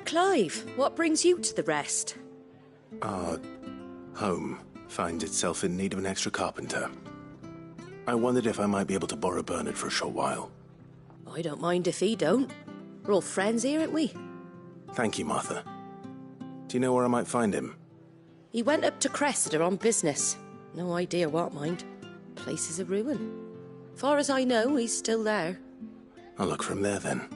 Clive, what brings you to the rest? Our home finds itself in need of an extra carpenter. I wondered if I might be able to borrow Bernard for a short while. I don't mind if he don't. We're all friends here, aren't we? Thank you, Martha. Do you know where I might find him? He went up to Cressida on business. No idea what, mind. Place is a ruin. Far as I know, he's still there. I'll look for him there then.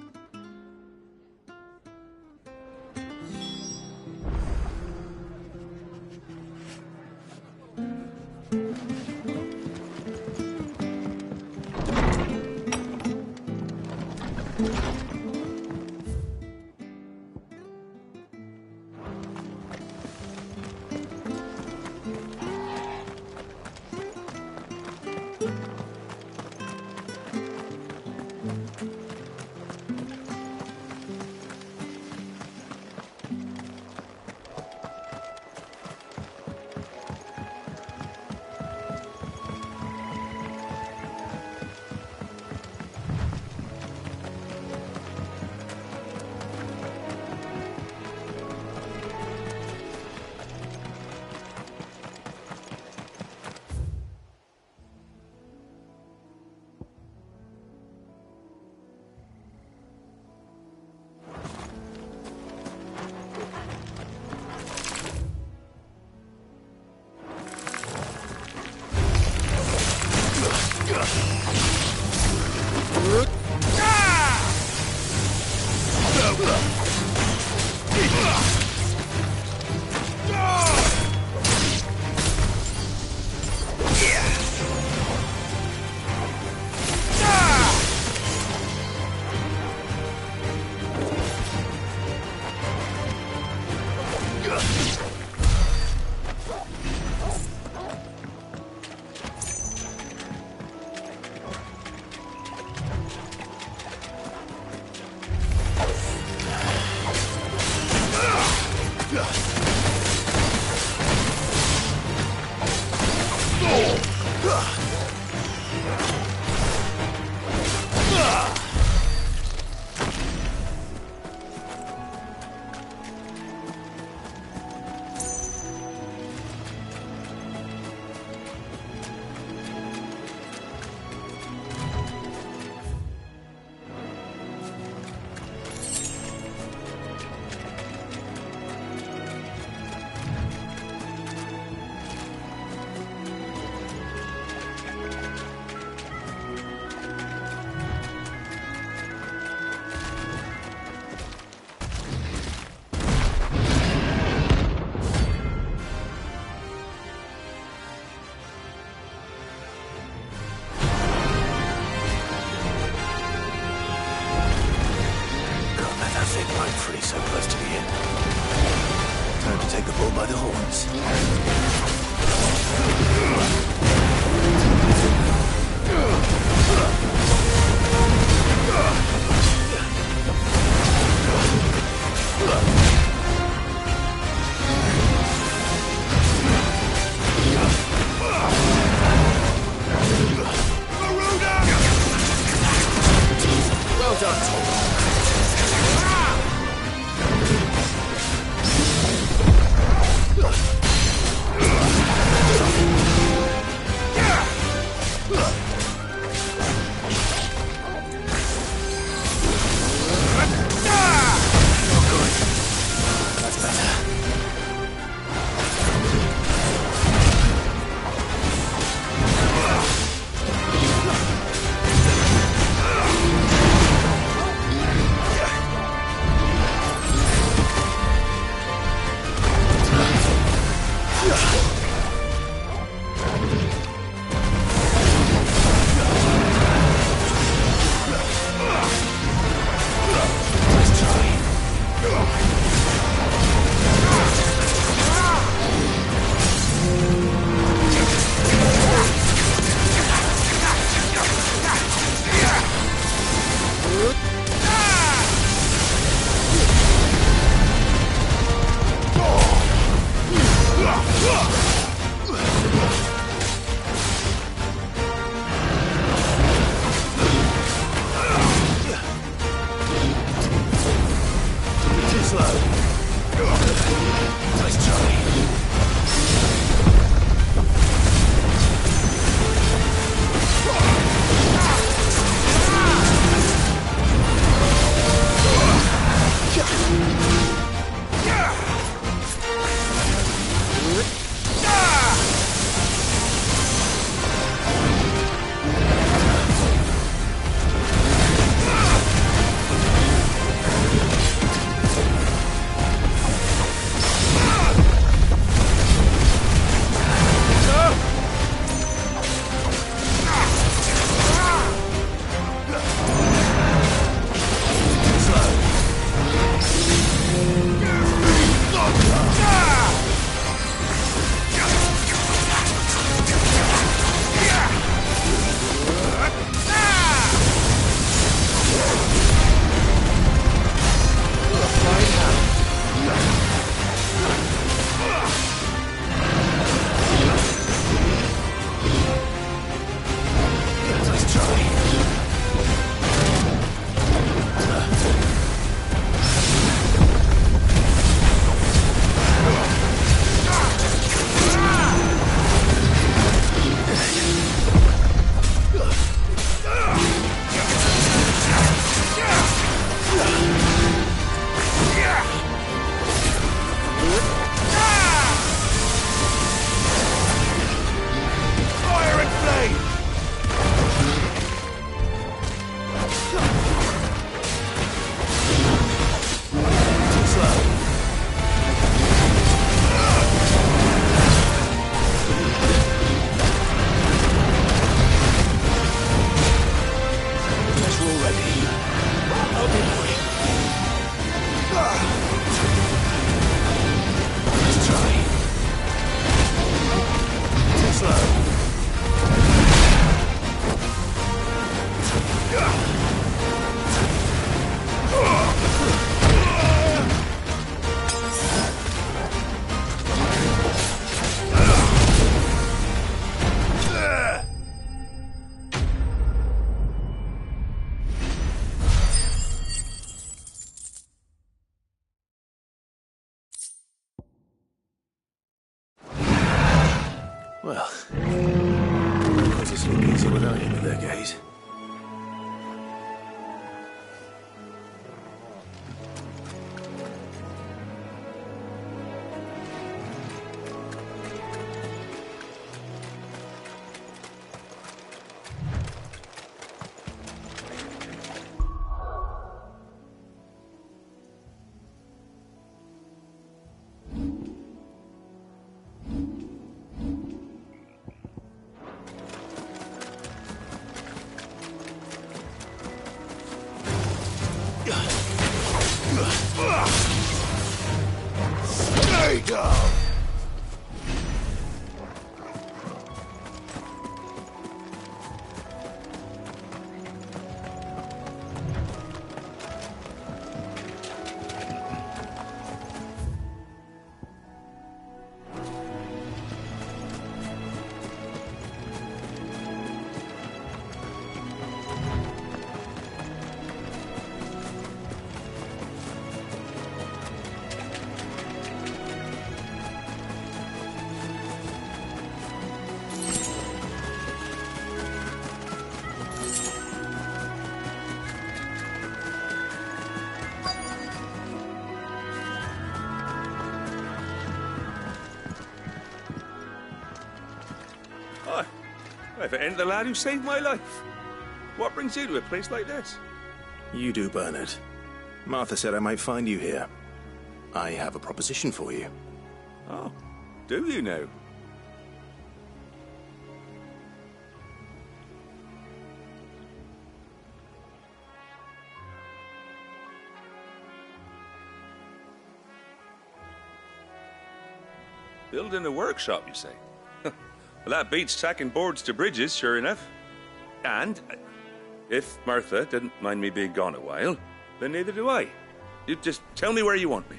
So close to the end. Time to take the bull by the horns. Well done. blade! Too slow. Guess we're all ready. Okay, boy. Let's try. Too slow. Well, I'll just look easy without him in their gaze. There you go! If it ain't the lad who saved my life. What brings you to a place like this? You do, Bernard. Martha said I might find you here. I have a proposition for you. Oh, do you now? Building a workshop, you say? Well, that beats tacking boards to bridges, sure enough. And if Martha didn't mind me being gone a while, then neither do I. You just tell me where you want me.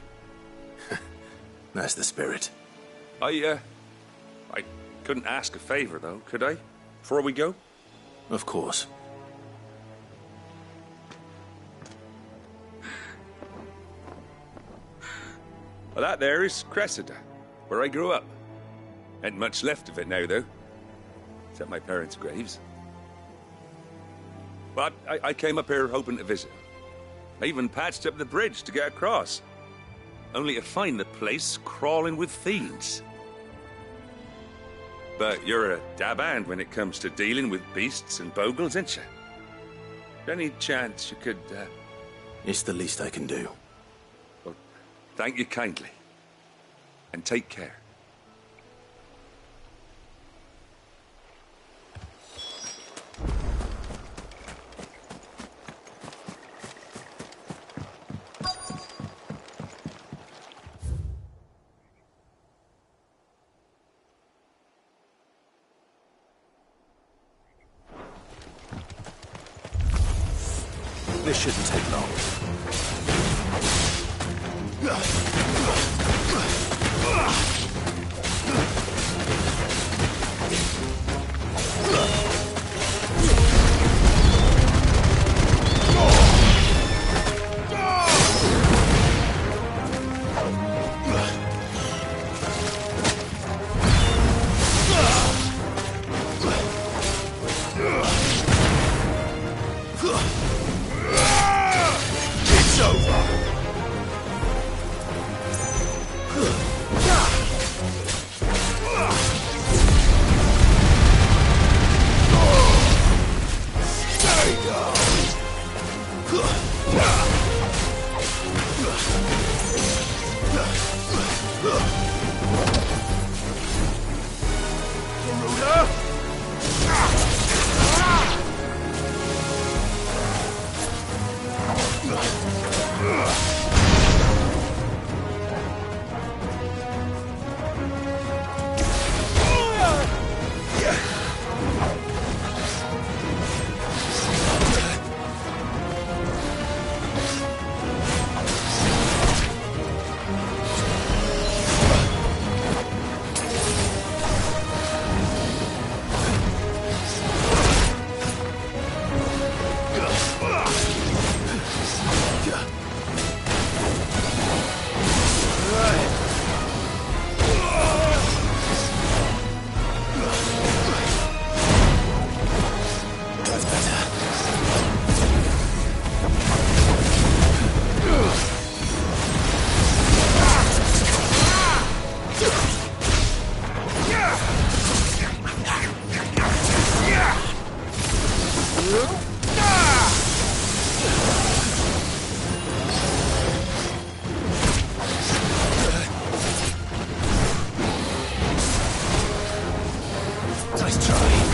That's the spirit. I couldn't ask a favor, though, could I? Before we go? Of course. Well, that there is Cressida, where I grew up. Ain't much left of it now, though. Except my parents' graves. But I came up here hoping to visit. I even patched up the bridge to get across. Only to find the place crawling with fiends. But you're a dab hand when it comes to dealing with beasts and bogles, ain't you? Any chance you could, It's the least I can do. Well, thank you kindly. And take care. This shouldn't take long. It's over! Nice try.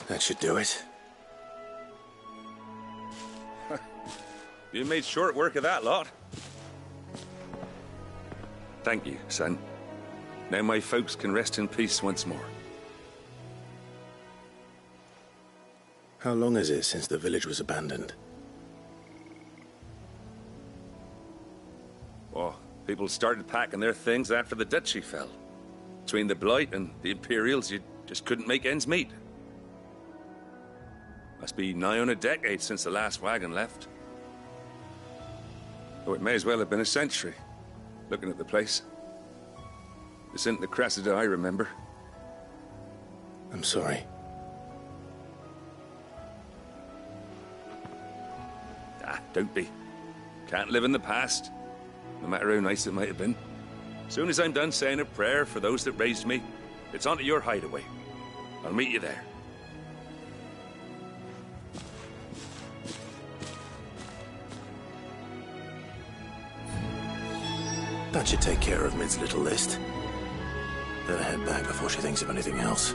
That should do it. You made short work of that lot. Thank you, son. Now my folks can rest in peace once more. How long is it since the village was abandoned? Oh, people started packing their things after the duchy fell. Between the Blight and the Imperials, you just couldn't make ends meet. Must be nigh on a decade since the last wagon left. Oh, it may as well have been a century, looking at the place. This isn't the Cressida I remember. I'm sorry. Ah, don't be. Can't live in the past, no matter how nice it might have been. Soon as I'm done saying a prayer for those that raised me, it's on to your hideaway. I'll meet you there. That should take care of Mid's little list. Better head back before she thinks of anything else.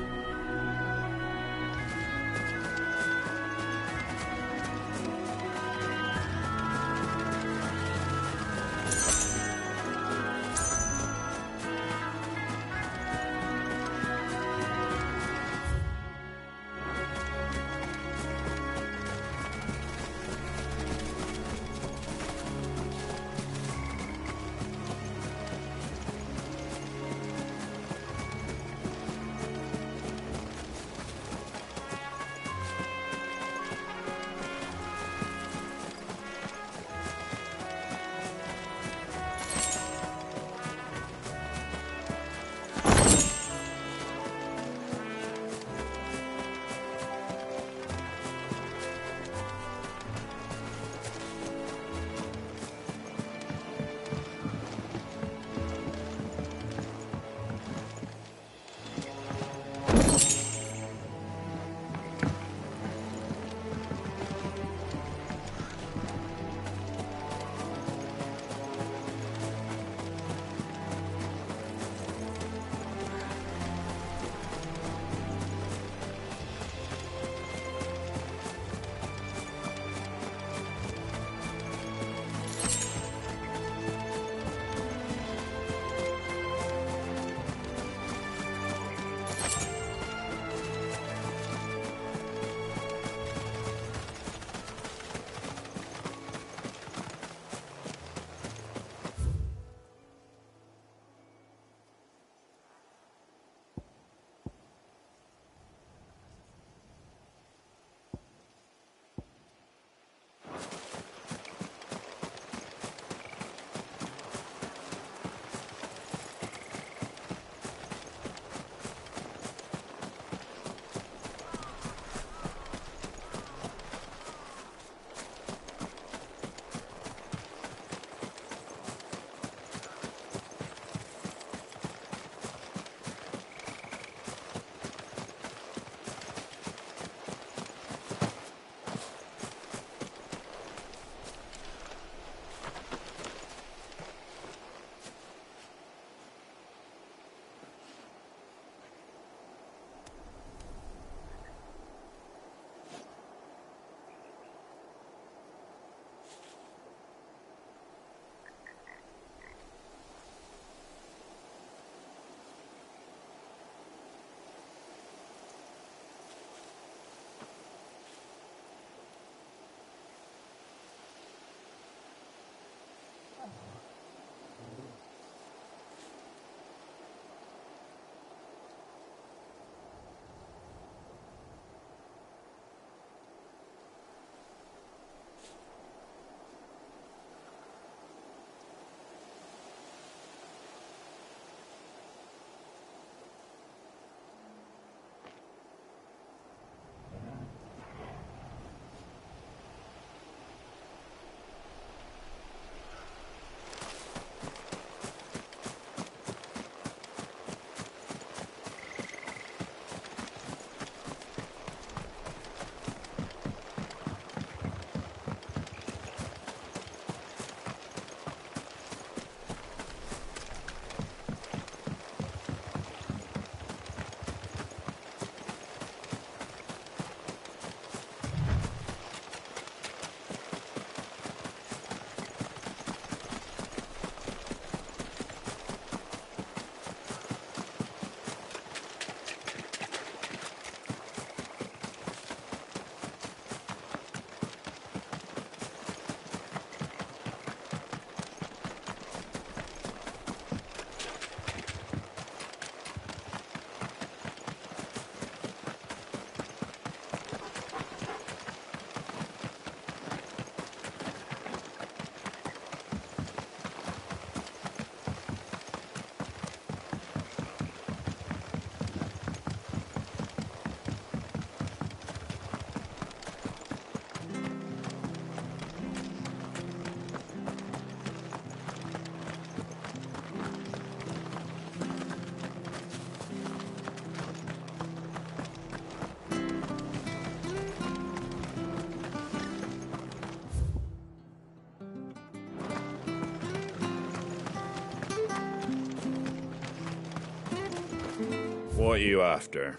What are you after?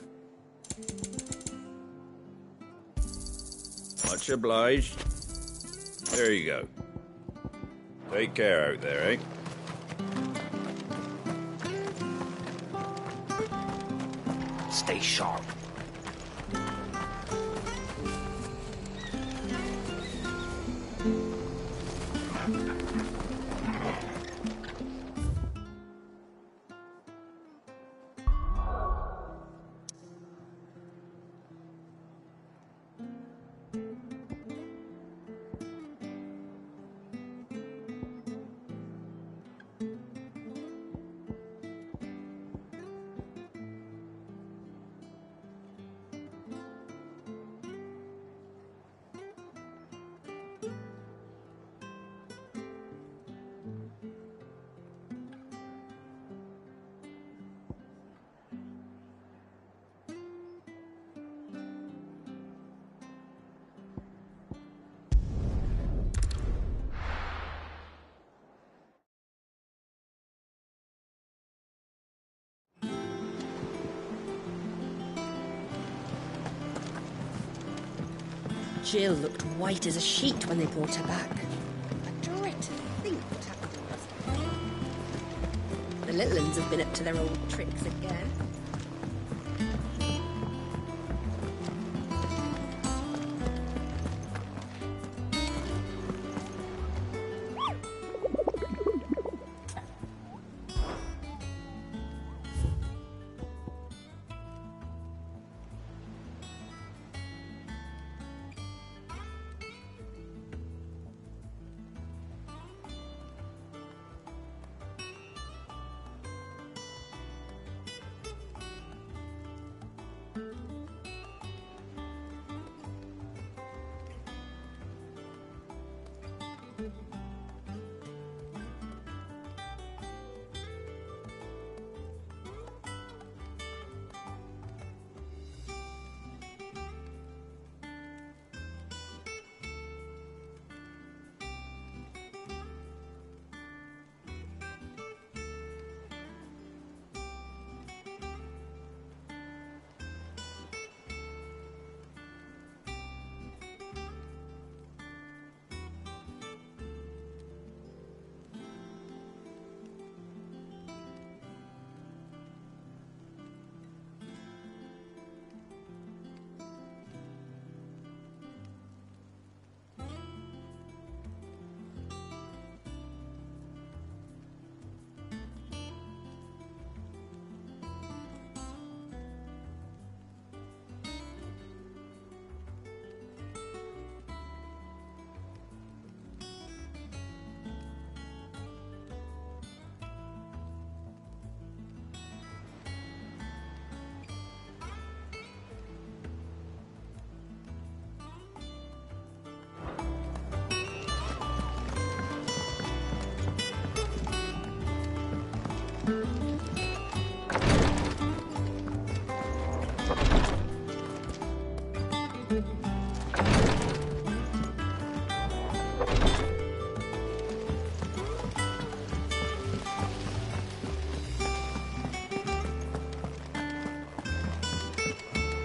Much obliged. There you go. Take care out there, eh? Stay sharp. Jill looked white as a sheet when they brought her back. I dread to think what happened to us. The little ones have been up to their old tricks again.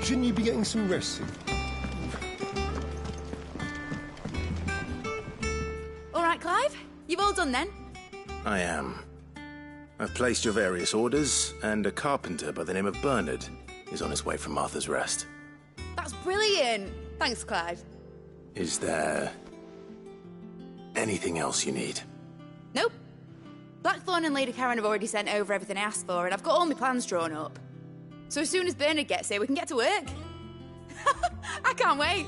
Shouldn't you be getting some rest soon? All right, Clive. You've all done then? I am. I've placed your various orders, and a carpenter by the name of Bernard is on his way from Martha's Rest. That's brilliant. Thanks, Clive. Is there anything else you need? Nope. Blackthorn and Lady Karen have already sent over everything I asked for, and I've got all my plans drawn up. So as soon as Bernard gets here, we can get to work. I can't wait.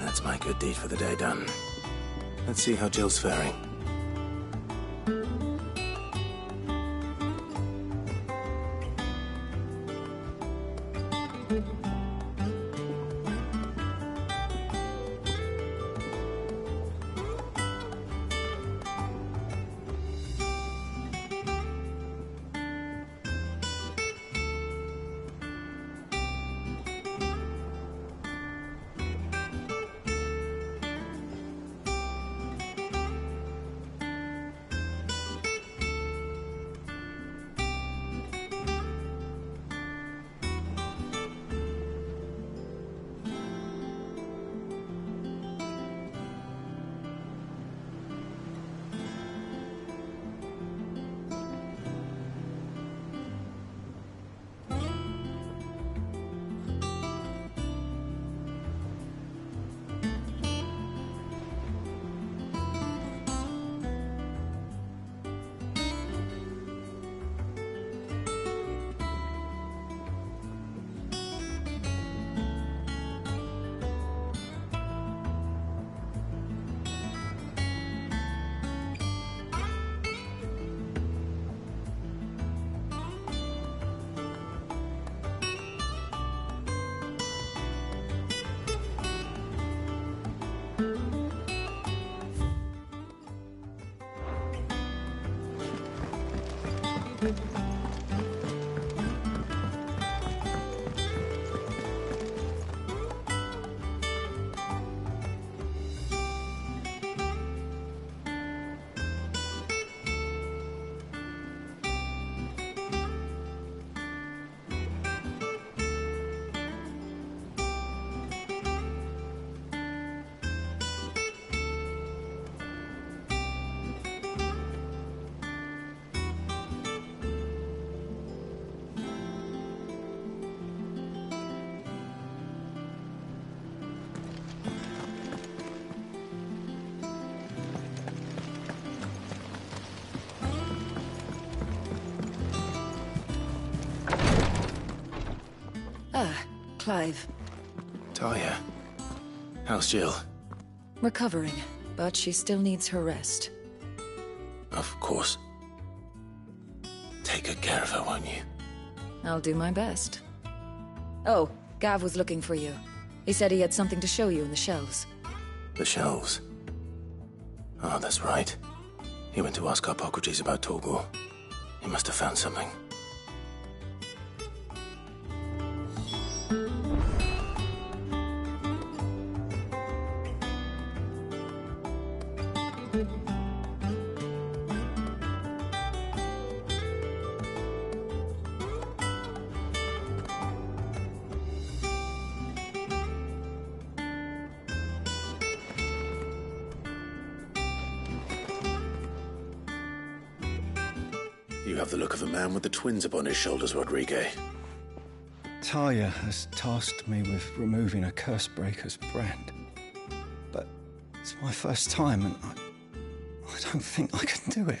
That's my good deed for the day done. Let's see how Jill's faring. Ah, Clive. Talia. How's Jill? Recovering, but she still needs her rest. Of course. Take good care of her, won't you? I'll do my best. Oh, Gav was looking for you. He said he had something to show you in the shelves. The shelves. Oh, that's right. He went to ask Hippocrates about Torgor. He must have found something. You have the look of a man with the twins upon his shoulders, Rodrigue. Talia has tasked me with removing a Cursebreaker's brand. But it's my first time and I don't think I can do it.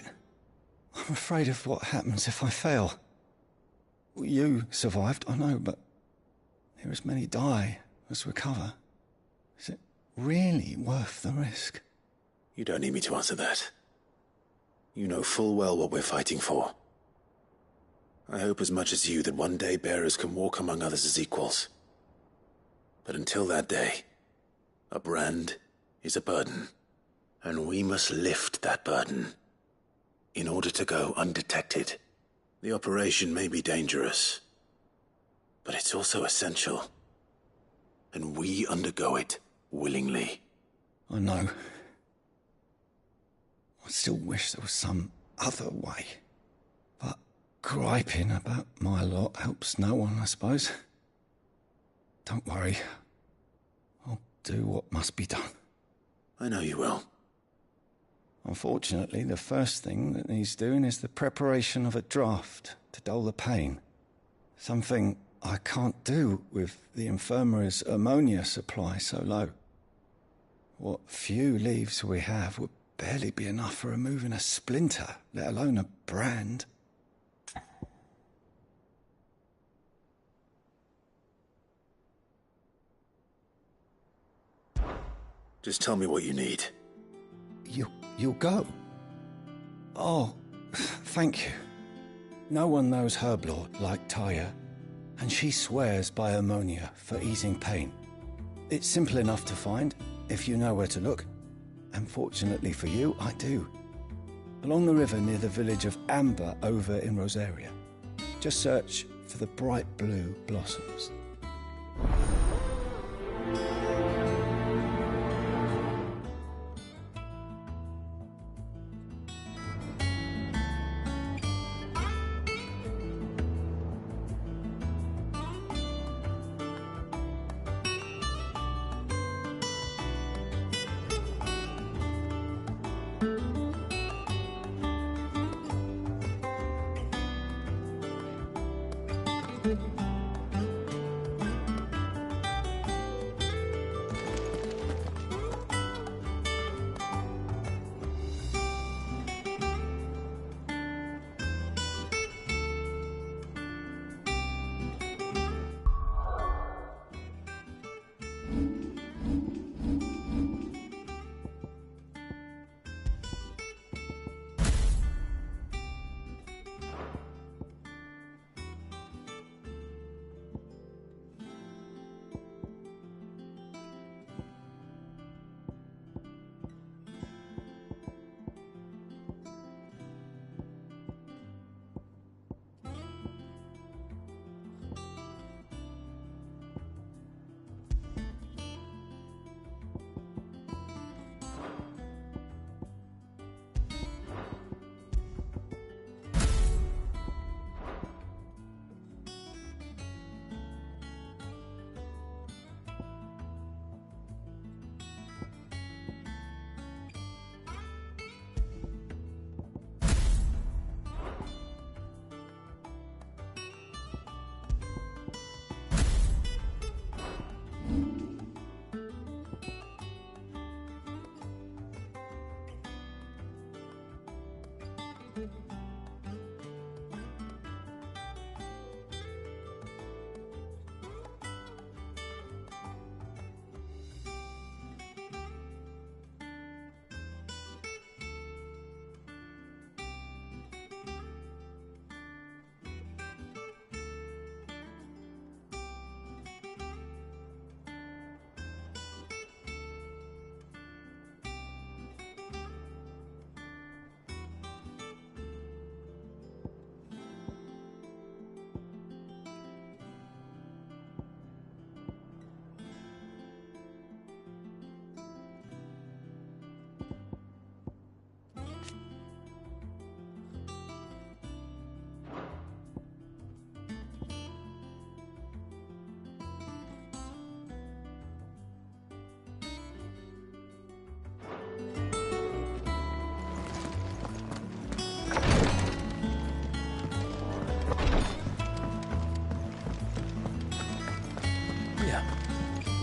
I'm afraid of what happens if I fail. You survived, I know, but there as many die as recover. Is it really worth the risk? You don't need me to answer that. You know full well what we're fighting for. I hope as much as you that one day bearers can walk among others as equals. But until that day, a brand is a burden, and we must lift that burden in order to go undetected. The operation may be dangerous, but it's also essential, and we undergo it willingly. I know. I still wish there was some other way. But griping about my lot helps no one, I suppose. Don't worry. I'll do what must be done. I know you will. Unfortunately, the first thing that needs doing is the preparation of a draft to dull the pain. Something I can't do with the infirmary's ammonia supply so low. What few leaves we have would barely be enough for removing a splinter, let alone a brand. Just tell me what you need. You'll go? Oh, thank you. No one knows Herblord like Talia, and she swears by ammonia for easing pain. It's simple enough to find, if you know where to look. And fortunately for you, I do. Along the river near the village of Amber over in Rosaria. Just search for the bright blue blossoms.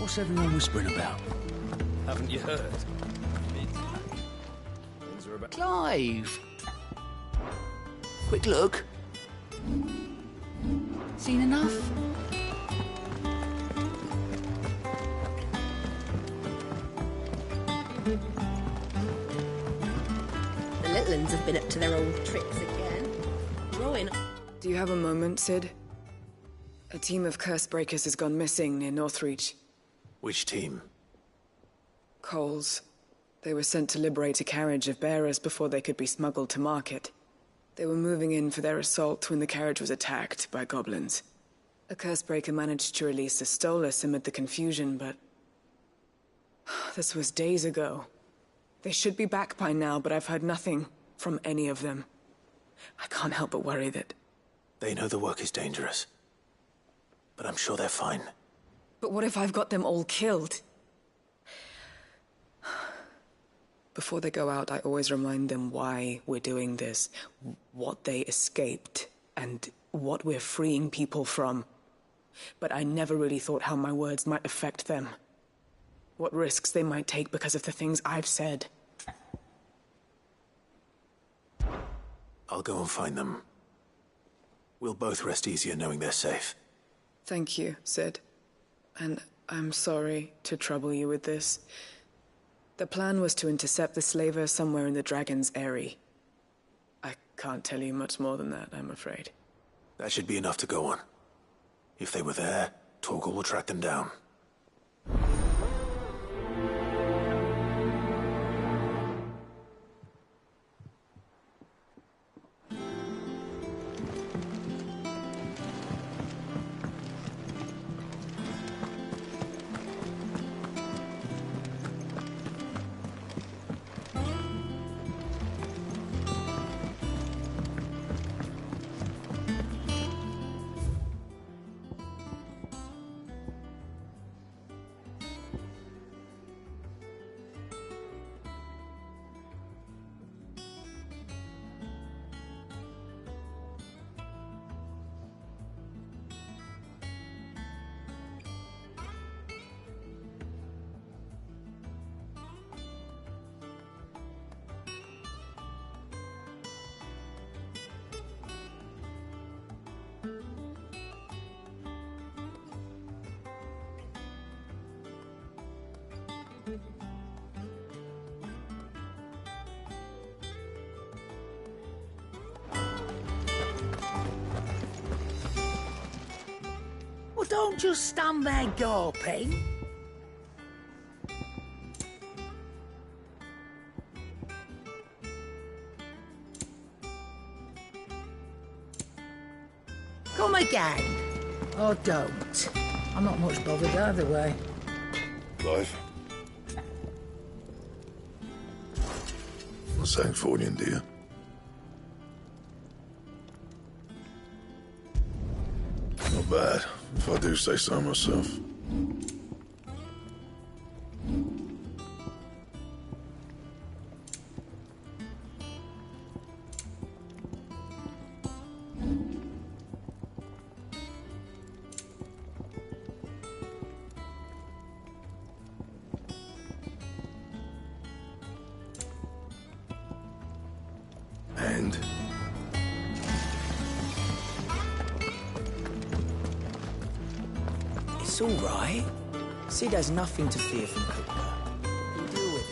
What's everyone whispering about? Haven't you heard? Things are about... Clive! Quick look. Seen enough? The little ones have been up to their old tricks again. Drawing. Do you have a moment, Sid? A team of curse breakers has gone missing near Northreach. Which team? Coles. They were sent to liberate a carriage of bearers before they could be smuggled to market. They were moving in for their assault when the carriage was attacked by goblins. A curse breaker managed to release a Stolas amid the confusion, but... this was days ago. They should be back by now, but I've heard nothing from any of them. I can't help but worry that... They know the work is dangerous. But I'm sure they're fine. But what if I've got them all killed? Before they go out, I always remind them why we're doing this, what they escaped, and what we're freeing people from. But I never really thought how my words might affect them. What risks they might take because of the things I've said. I'll go and find them. We'll both rest easier knowing they're safe. Thank you, Sid. And I'm sorry to trouble you with this. The plan was to intercept the slaver somewhere in the Dragon's Eyrie. I can't tell you much more than that, I'm afraid. That should be enough to go on. If they were there, Torgal will track them down. Well, don't just stand there gawping. Come again. Or don't. I'm not much bothered either way. Clive. A Sancfordian, dear. Not bad, if I do say so myself. And? It's all right. Sid has nothing to fear from Cooper. He'll deal with it.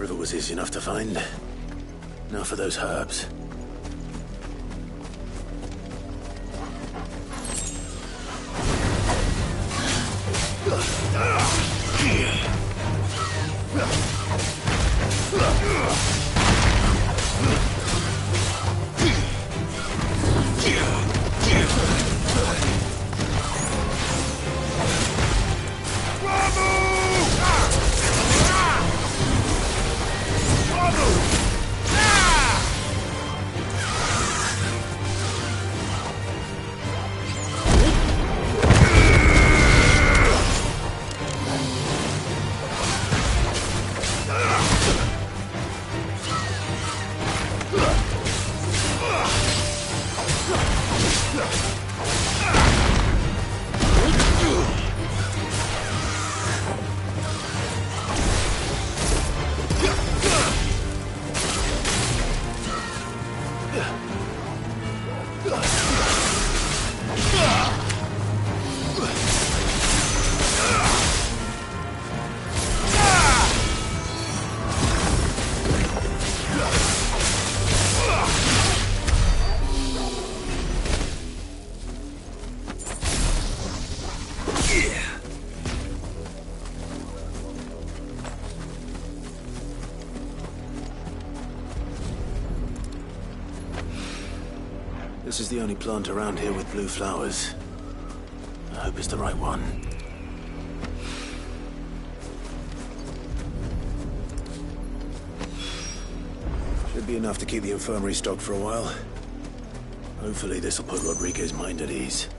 river was easy enough to find. Now for those herbs. This is the only plant around here with blue flowers. I hope it's the right one. Should be enough to keep the infirmary stocked for a while. Hopefully this will put Rodriguez's mind at ease.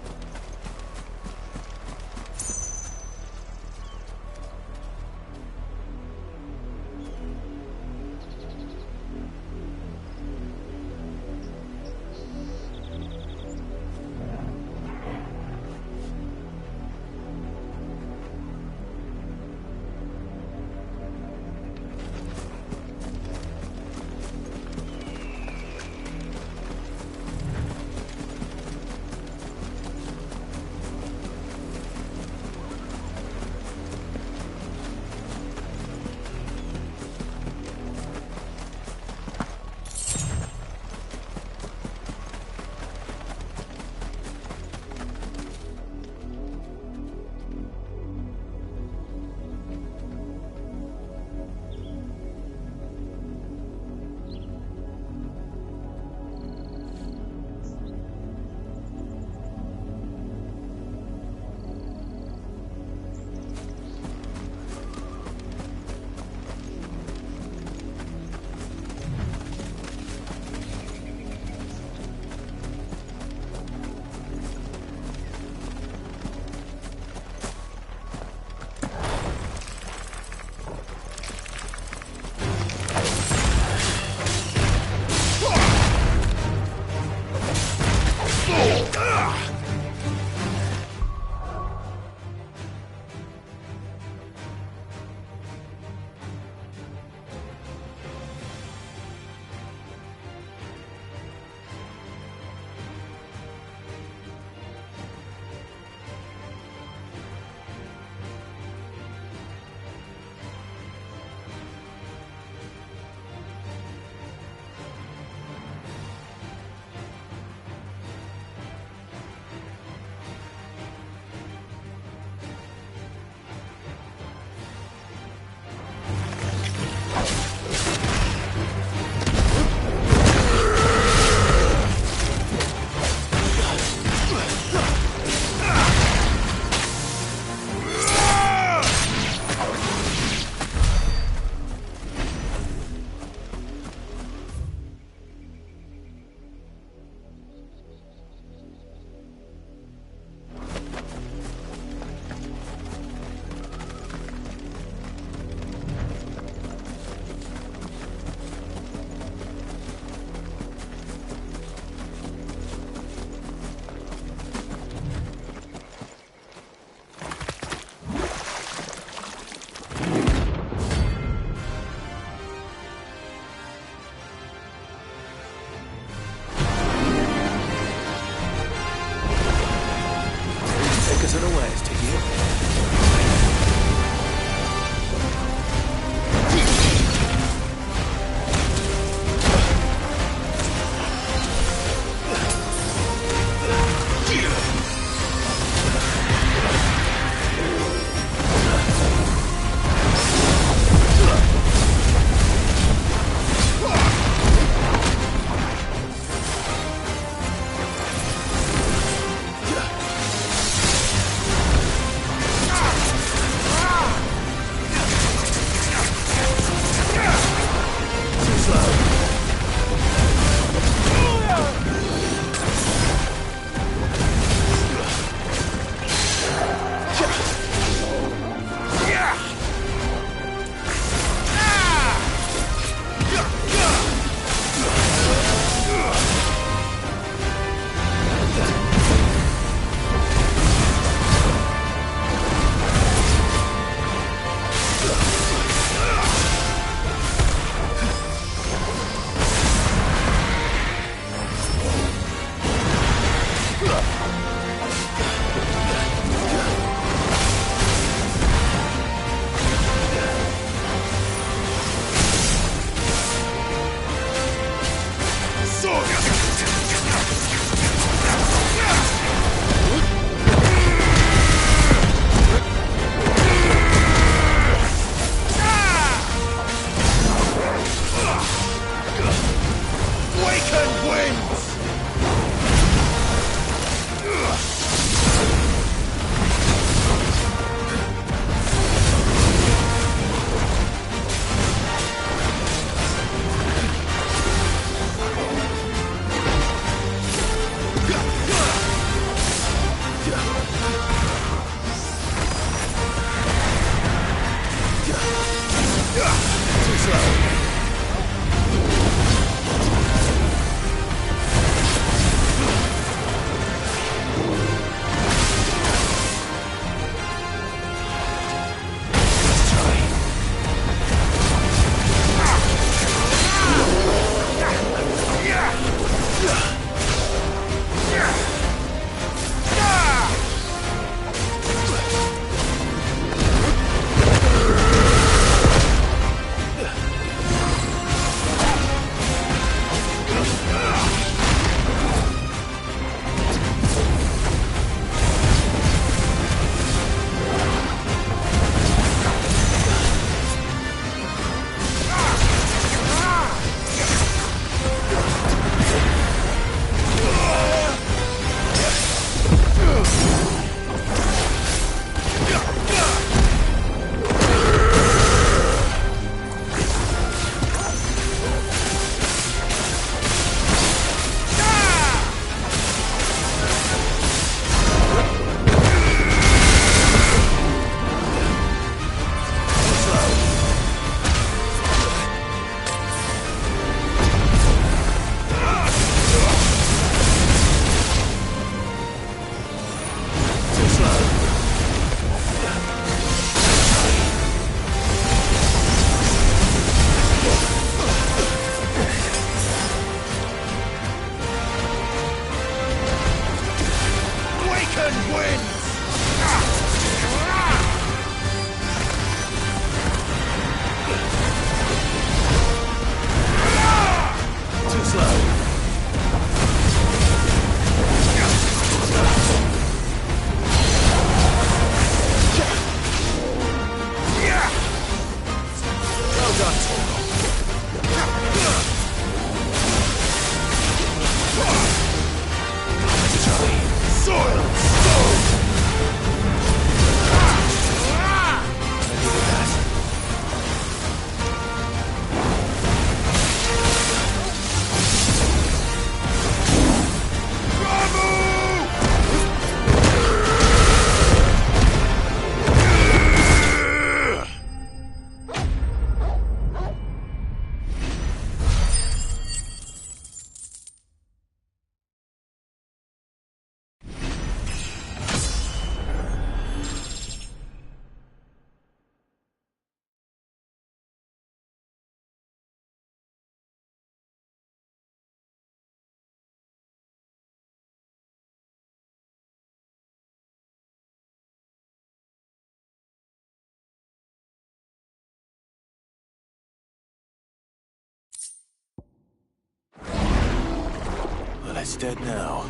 Well, it's dead now.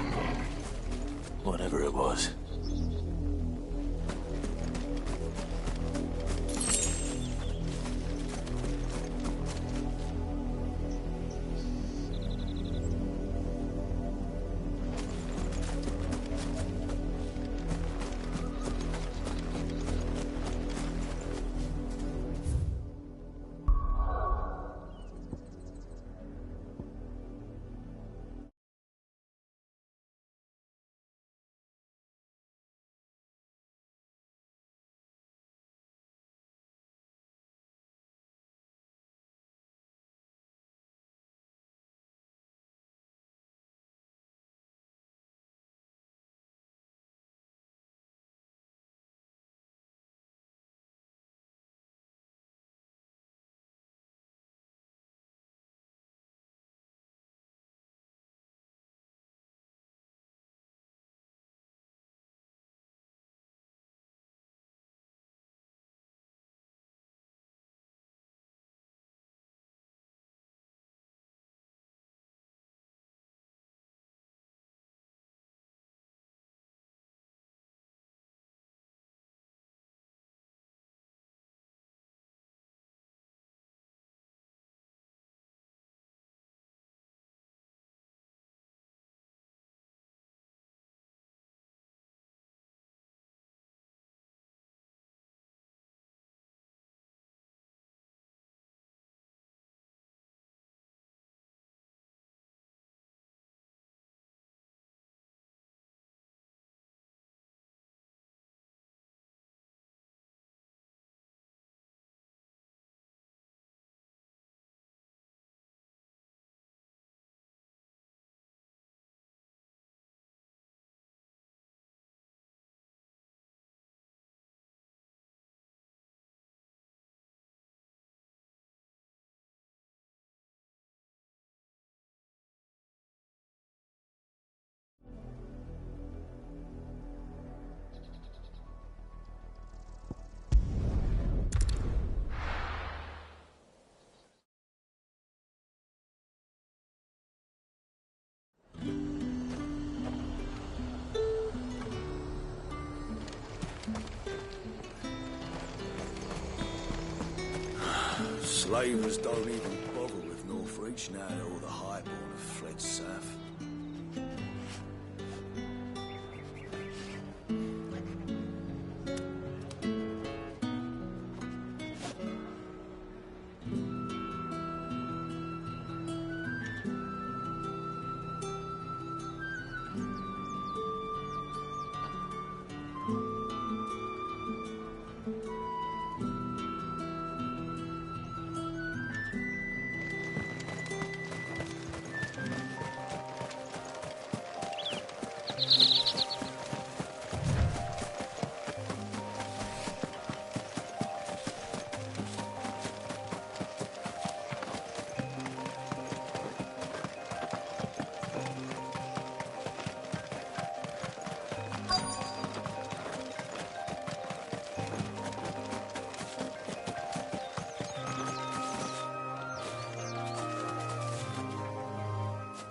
Whatever it was. Slavers don't even bother with Northreach now that all the highborn have fled south.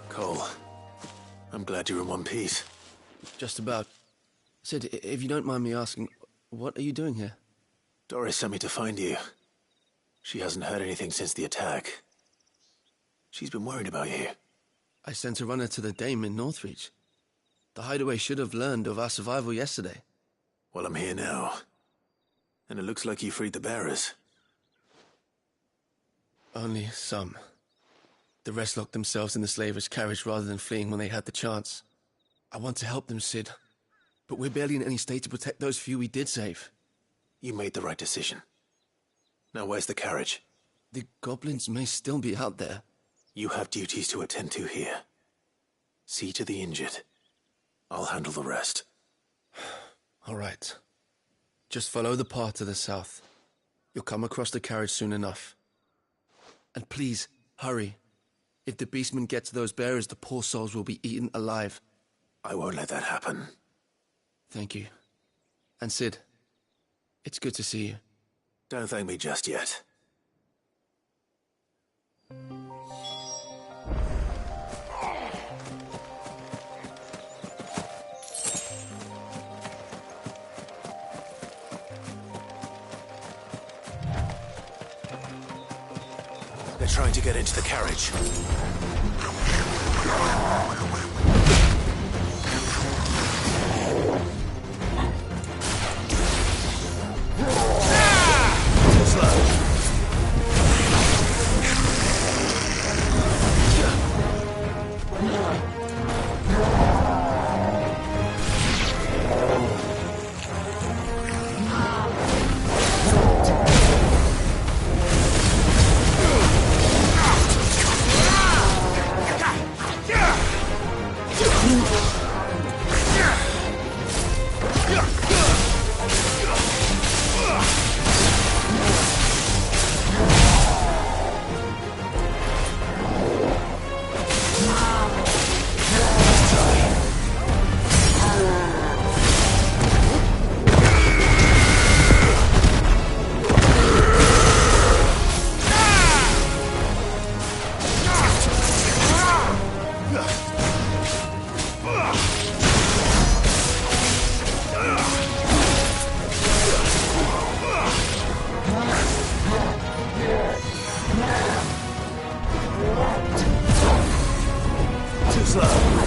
Cole, I'm glad you're in one piece. Just about. Sid, if you don't mind me asking, what are you doing here? Doris sent me to find you. She hasn't heard anything since the attack. She's been worried about you. I sent a runner to the Dame in Northreach. The hideaway should have learned of our survival yesterday. Well, I'm here now. And it looks like you freed the bearers. Only some. The rest locked themselves in the slavers' carriage rather than fleeing when they had the chance. I want to help them, Sid. But we're barely in any state to protect those few we did save. You made the right decision. Now where's the carriage? The goblins may still be out there. You have duties to attend to here. See to the injured. I'll handle the rest. All right. Just follow the path to the south. You'll come across the carriage soon enough. And please, hurry. If the beastmen get to those bearers, the poor souls will be eaten alive. I won't let that happen. Thank you. And Sid, it's good to see you. Don't thank me just yet. They're trying to get into the carriage. Too slow.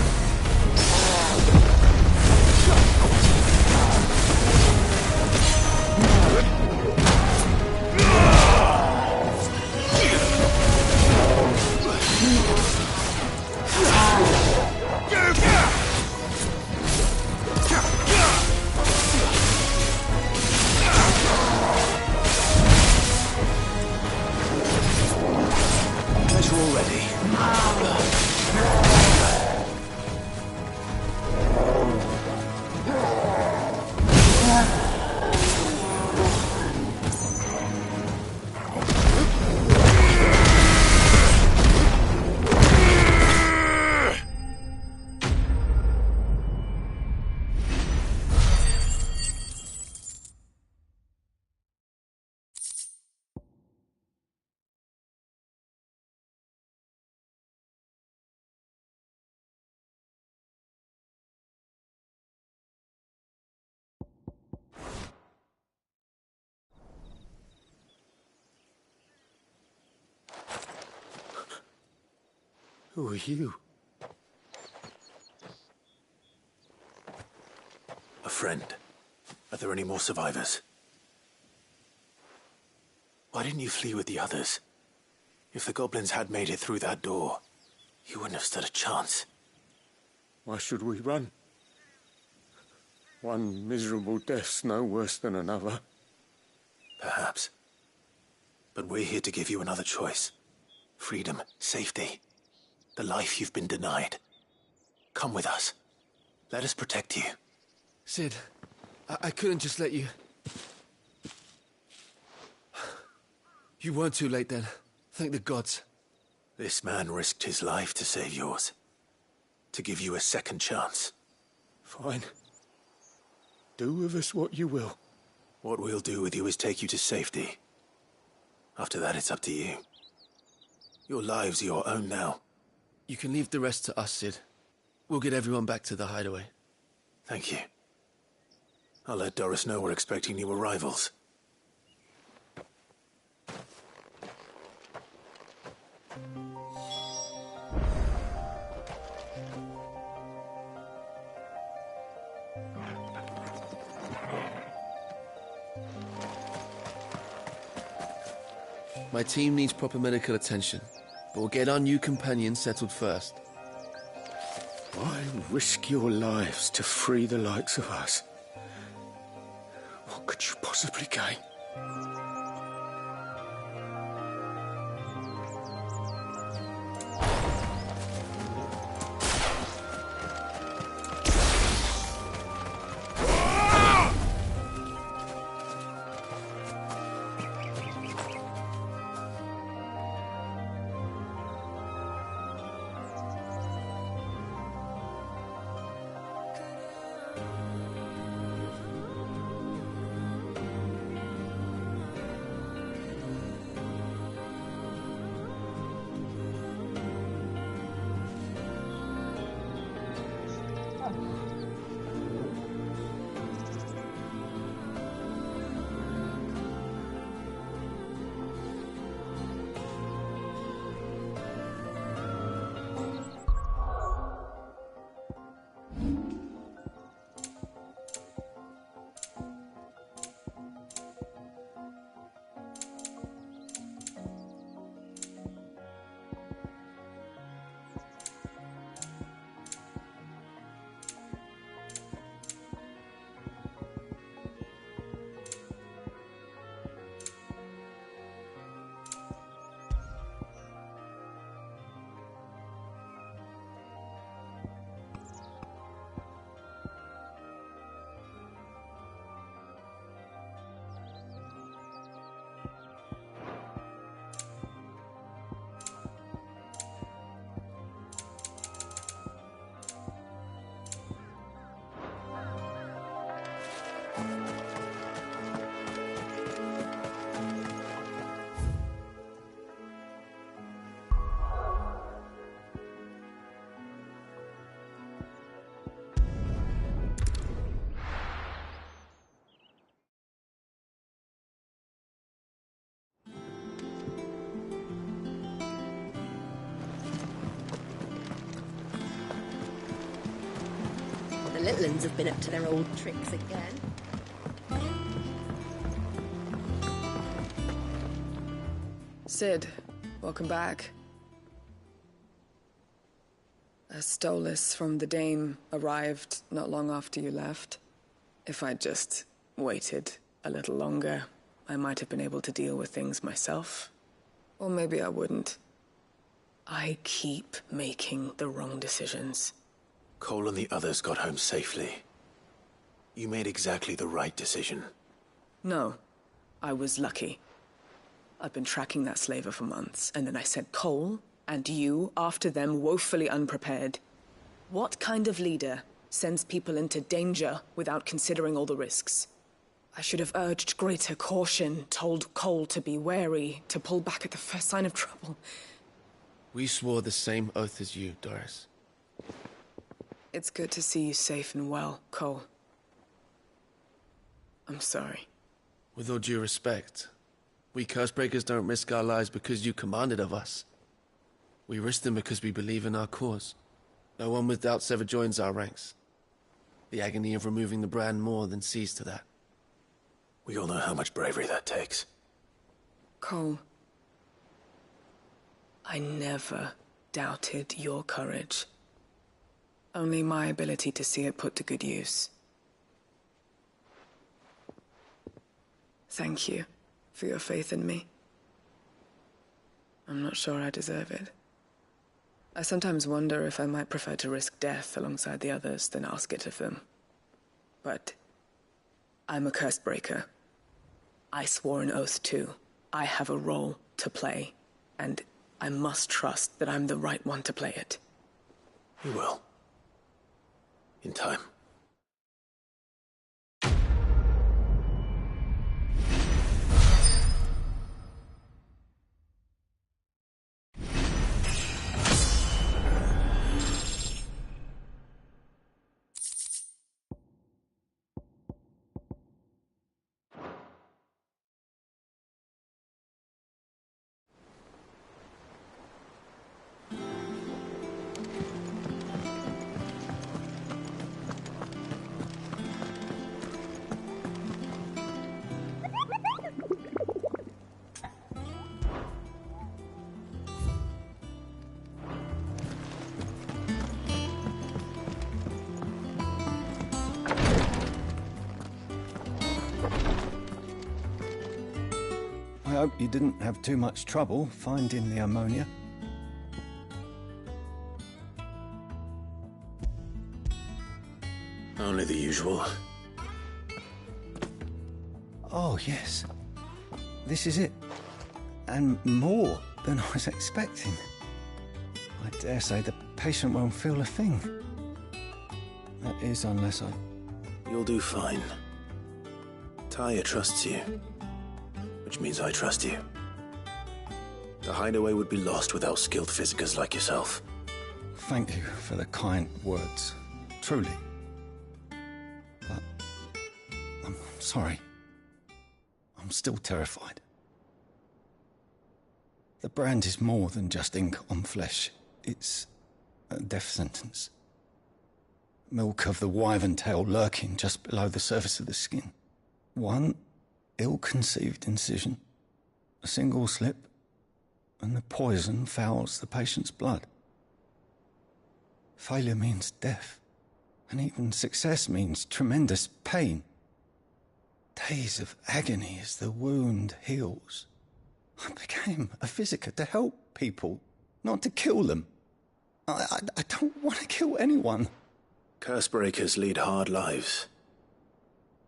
Who are you? A friend. Are there any more survivors? Why didn't you flee with the others? If the goblins had made it through that door, you wouldn't have stood a chance. Why should we run? One miserable death's no worse than another. Perhaps. But we're here to give you another choice. Freedom, safety, the life you've been denied. Come with us. Let us protect you. Sid, I couldn't just let you... You weren't too late then. Thank the gods. This man risked his life to save yours. To give you a second chance. Fine. Do with us what you will. What we'll do with you is take you to safety. After that, it's up to you. Your lives are your own now. You can leave the rest to us, Sid. We'll get everyone back to the hideaway. Thank you. I'll let Doris know we're expecting new arrivals. My team needs proper medical attention, but we'll get our new companion settled first. Why risk your lives to free the likes of us? What could you possibly gain? The Litlins have been up to their old tricks again. Sid, welcome back. A Stolas from the Dame arrived not long after you left. If I'd just waited a little longer, I might have been able to deal with things myself. Or maybe I wouldn't. I keep making the wrong decisions. Cole and the others got home safely. You made exactly the right decision. No, I was lucky. I've been tracking that slaver for months, and then I sent Cole and you after them woefully unprepared. What kind of leader sends people into danger without considering all the risks? I should have urged greater caution, told Cole to be wary, to pull back at the first sign of trouble. We swore the same oath as you, Doris. It's good to see you safe and well, Cole. I'm sorry. With all due respect, we Cursebreakers don't risk our lives because you commanded of us. We risk them because we believe in our cause. No one with doubts ever joins our ranks. The agony of removing the brand more than sees to that. We all know how much bravery that takes. Cole, I never doubted your courage. Only my ability to see it put to good use. Thank you for your faith in me. I'm not sure I deserve it. I sometimes wonder if I might prefer to risk death alongside the others than ask it of them. But I'm a curse breaker. I swore an oath too. I have a role to play, and I must trust that I'm the right one to play it. You will. In time. I hope you didn't have too much trouble finding the ammonia. Only the usual. Oh, yes. This is it. And more than I was expecting. I dare say the patient won't feel a thing. That is, unless I... You'll do fine. Tyre trusts you. Which means I trust you. The hideaway would be lost without skilled physicers like yourself. Thank you for the kind words. Truly. But... I'm sorry. I'm still terrified. The brand is more than just ink on flesh. It's a death sentence. Milk of the wyvern tail lurking just below the surface of the skin. One ill-conceived incision, a single slip, and the poison fouls the patient's blood. Failure means death, and even success means tremendous pain. Days of agony as the wound heals. I became a physiker to help people, not to kill them. I don't want to kill anyone. Curse breakers lead hard lives,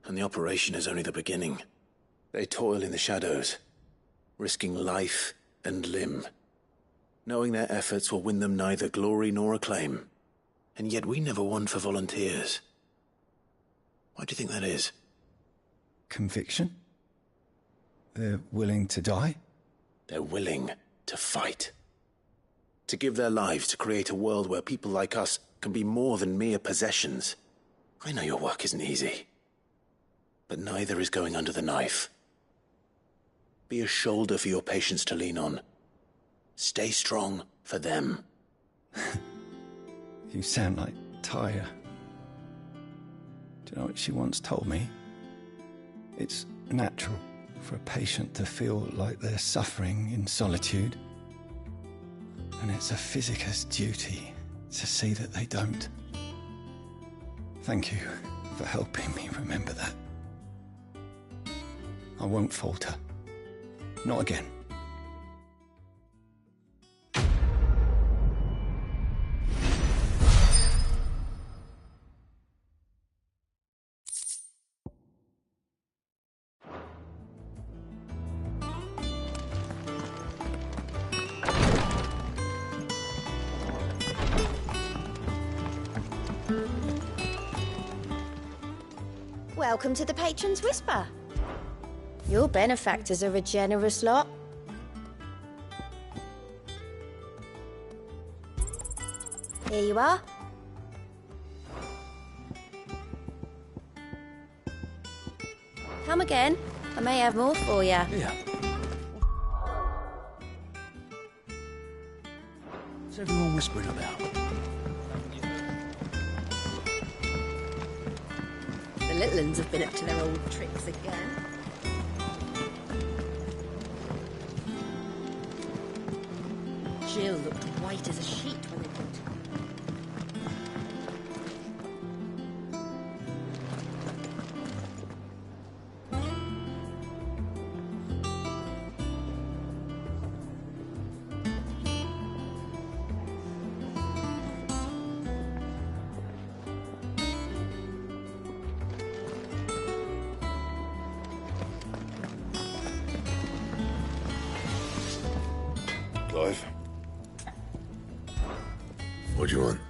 and the operation is only the beginning. They toil in the shadows, risking life and limb, knowing their efforts will win them neither glory nor acclaim. And yet we never won for volunteers. Why do you think that is? Conviction? They're willing to die? They're willing to fight. To give their lives to create a world where people like us can be more than mere possessions. I know your work isn't easy, but neither is going under the knife. Be a shoulder for your patients to lean on. Stay strong for them. You sound like Tyre. Do you know what she once told me? It's natural for a patient to feel like they're suffering in solitude. And it's a physiker's duty to see that they don't. Thank you for helping me remember that. I won't falter. Not again. Welcome to the Patron's Whisper. Your benefactors are a generous lot. Here you are. Come again. I may have more for you. Yeah. What's everyone whispering about? The little uns have been up to their old tricks again. Jill looked white as a sheet when they brought her. Clive? What do you want?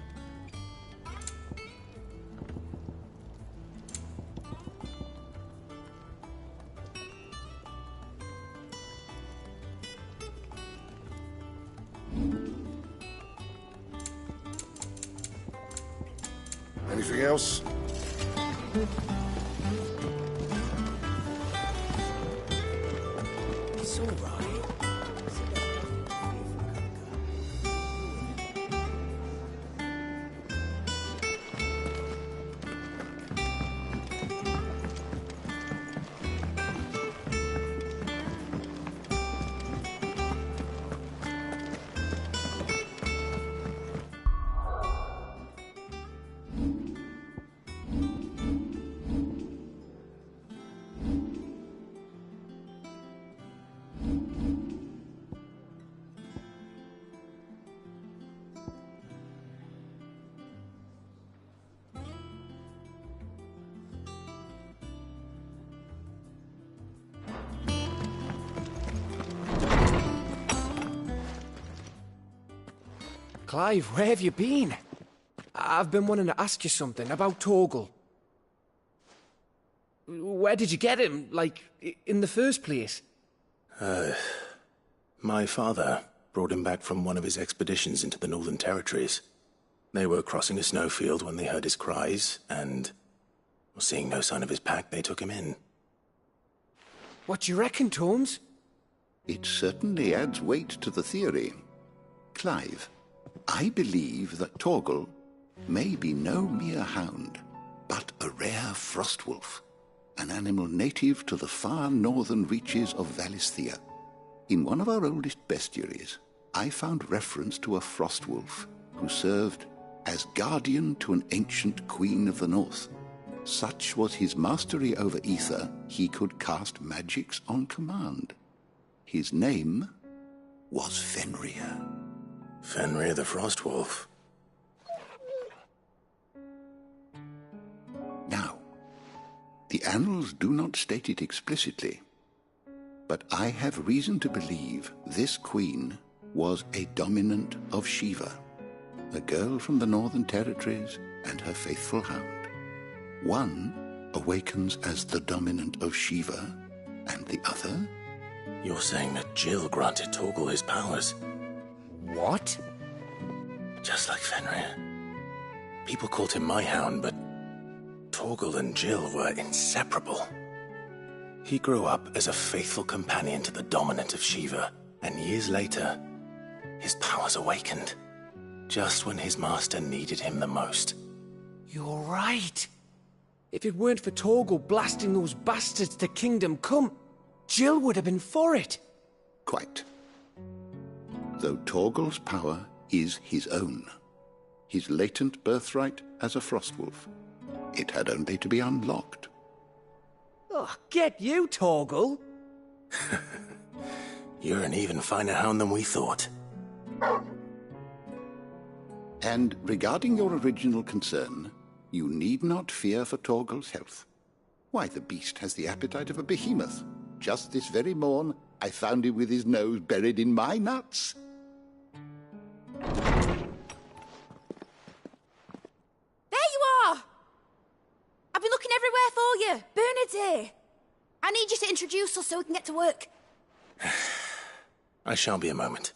Anything else? It's all right. Clive, where have you been? I've been wanting to ask you something about Torgal. Where did you get him, like, in the first place? My father brought him back from one of his expeditions into the Northern Territories. They were crossing a snowfield when they heard his cries, and, seeing no sign of his pack, they took him in. What do you reckon, Tomes? It certainly adds weight to the theory. Clive, I believe that Torgal may be no mere hound, but a rare frostwolf, an animal native to the far northern reaches of Valisthea. In one of our oldest bestiaries, I found reference to a frostwolf who served as guardian to an ancient queen of the north. Such was his mastery over ether, he could cast magics on command. His name was Fenrir. Fenrir the Frostwolf. Now, the annals do not state it explicitly, but I have reason to believe this queen was a dominant of Shiva, a girl from the Northern Territories and her faithful hound. One awakens as the dominant of Shiva, and the other? You're saying that Jill granted Torgal his powers? What? Just like Fenrir. People called him my hound, but Torgal and Jill were inseparable. He grew up as a faithful companion to the dominant of Shiva, and years later, his powers awakened, just when his master needed him the most. You're right. If it weren't for Torgal blasting those bastards to Kingdom Come, Jill would have been for it. Quite. Though Torgal's power is his own, his latent birthright as a frostwolf, it had only to be unlocked. Oh, get you, Torgal! You're an even finer hound than we thought. And regarding your original concern, you need not fear for Torgal's health. Why, the beast has the appetite of a behemoth. Just this very morn, I found him with his nose buried in my nuts. There you are! I've been looking everywhere for you. Bernard's here. I need you to introduce us so we can get to work. I shan't be a moment.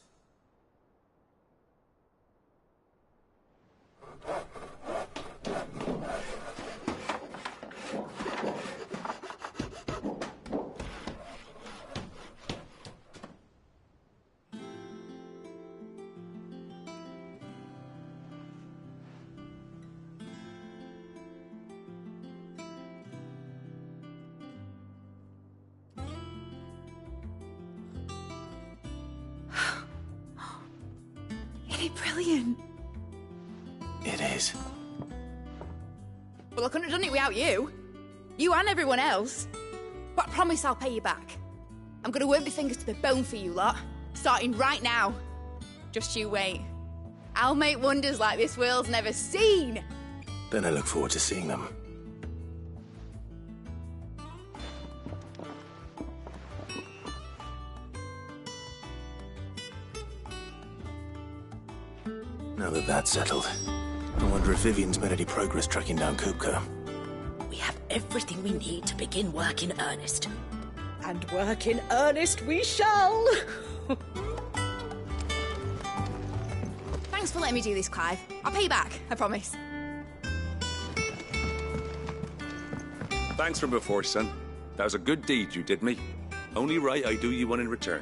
it brilliant? It is. Well, I couldn't have done it without you. You and everyone else. But I promise I'll pay you back. I'm gonna work my fingers to the bone for you lot, starting right now. Just you wait. I'll make wonders like this world's never seen. Then I look forward to seeing them. Now that that's settled, I wonder if Vivian's made any progress tracking down Kupka. We have everything we need to begin work in earnest. And work in earnest we shall! Thanks for letting me do this, Clive. I'll pay you back, I promise. Thanks from before, son. That was a good deed you did me. Only right I do you one in return.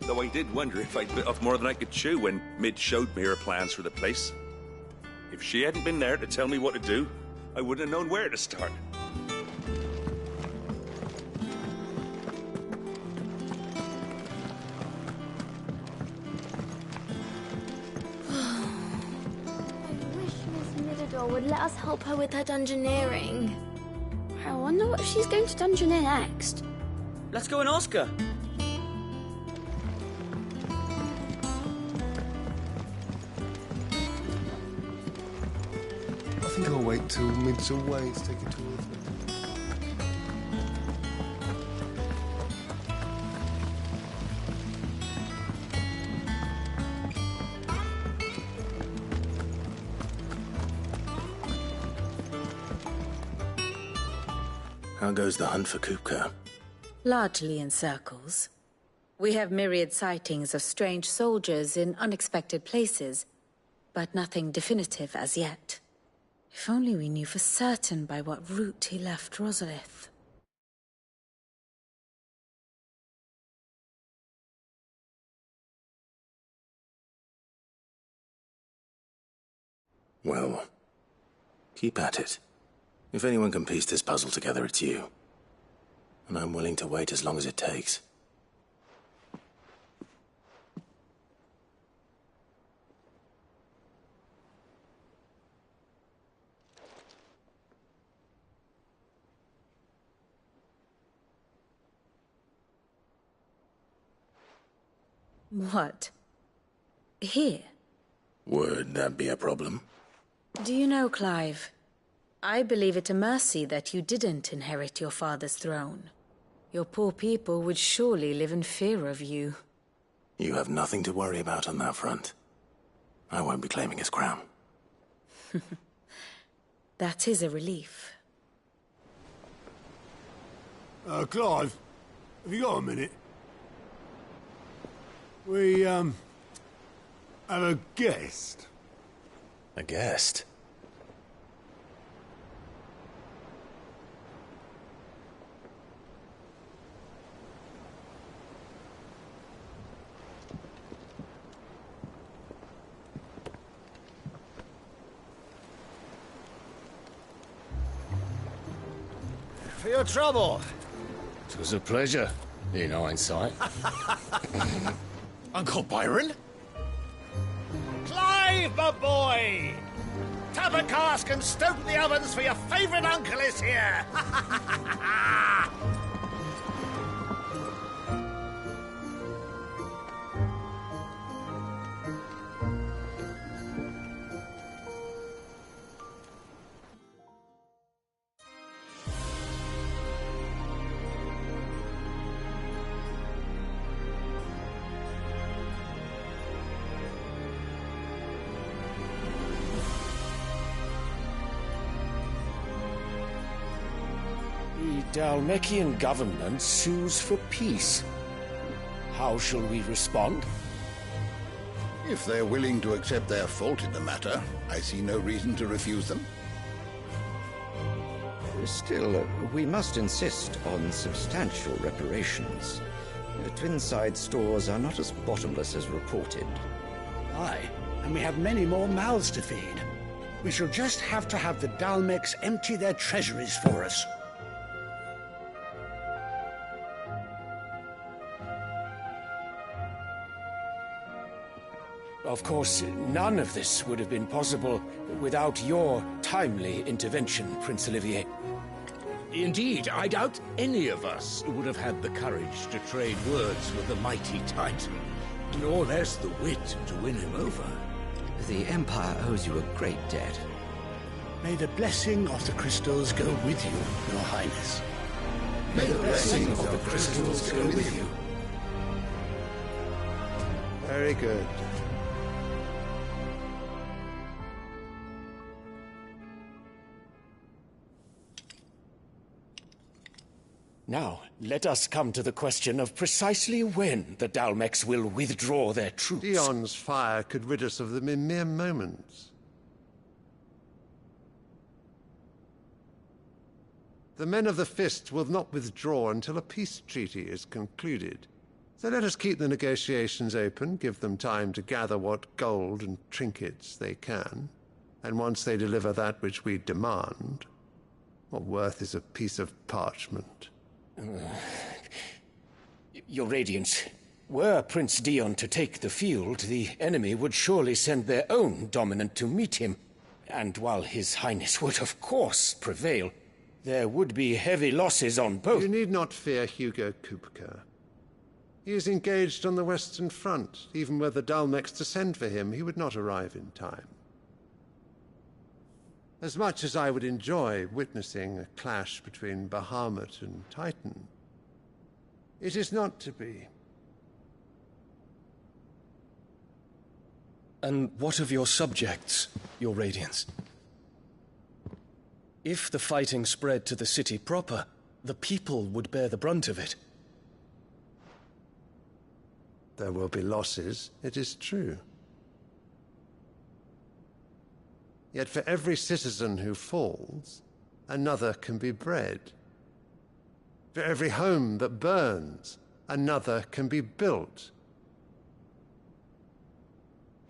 Though I did wonder if I'd bit off more than I could chew when Mid showed me her plans for the place. If she hadn't been there to tell me what to do, I wouldn't have known where to start. Would let us help her with her dungeoneering. I wonder what she's going to dungeoneer next. Let's go and ask her. I think I'll wait till Mid's away to take a tour with me. How goes the hunt for Kupka? Largely in circles. We have myriad sightings of strange soldiers in unexpected places, but nothing definitive as yet. If only we knew for certain by what route he left Rosalith. Well, keep at it. If anyone can piece this puzzle together, it's you. And I'm willing to wait as long as it takes. What? Here? Would that be a problem? Do you know, Clive? I believe it a mercy that you didn't inherit your father's throne. Your poor people would surely live in fear of you. You have nothing to worry about on that front. I won't be claiming his crown. That is a relief. Clive, have you got a minute? We, have a guest. A guest? For your trouble. It was a pleasure, in hindsight. Uncle Byron? Clive, my boy! Tap a cask and stoke the ovens for your favourite uncle is here! The Dalmekian government sues for peace. How shall we respond? If they're willing to accept their fault in the matter, I see no reason to refuse them. Still, we must insist on substantial reparations. Twinside stores are not as bottomless as reported. Aye, and we have many more mouths to feed. We shall just have to have the Dalmeks empty their treasuries for us. Of course, none of this would have been possible without your timely intervention, Prince Olivier. Indeed, I doubt any of us would have had the courage to trade words with the mighty Titan, nor less the wit to win him over. The Empire owes you a great debt. May the blessing of the crystals go with you, Your Highness. May the blessing of the crystals go with you. Very good. Now, let us come to the question of precisely when the Dalmex will withdraw their troops. Dion's fire could rid us of them in mere moments. The men of the Fist will not withdraw until a peace treaty is concluded. So let us keep the negotiations open, give them time to gather what gold and trinkets they can, and once they deliver that which we demand, what worth is a piece of parchment? Your Radiance, were Prince Dion to take the field, the enemy would surely send their own dominant to meet him. And while His Highness would of course prevail, there would be heavy losses on both. You need not fear Hugo Kupka. He is engaged on the Western Front. Even were the Dalmex to send for him, he would not arrive in time. As much as I would enjoy witnessing a clash between Bahamut and Titan, it is not to be. And what of your subjects, Your Radiance? If the fighting spread to the city proper, the people would bear the brunt of it. There will be losses, it is true. Yet for every citizen who falls, another can be bred. For every home that burns, another can be built.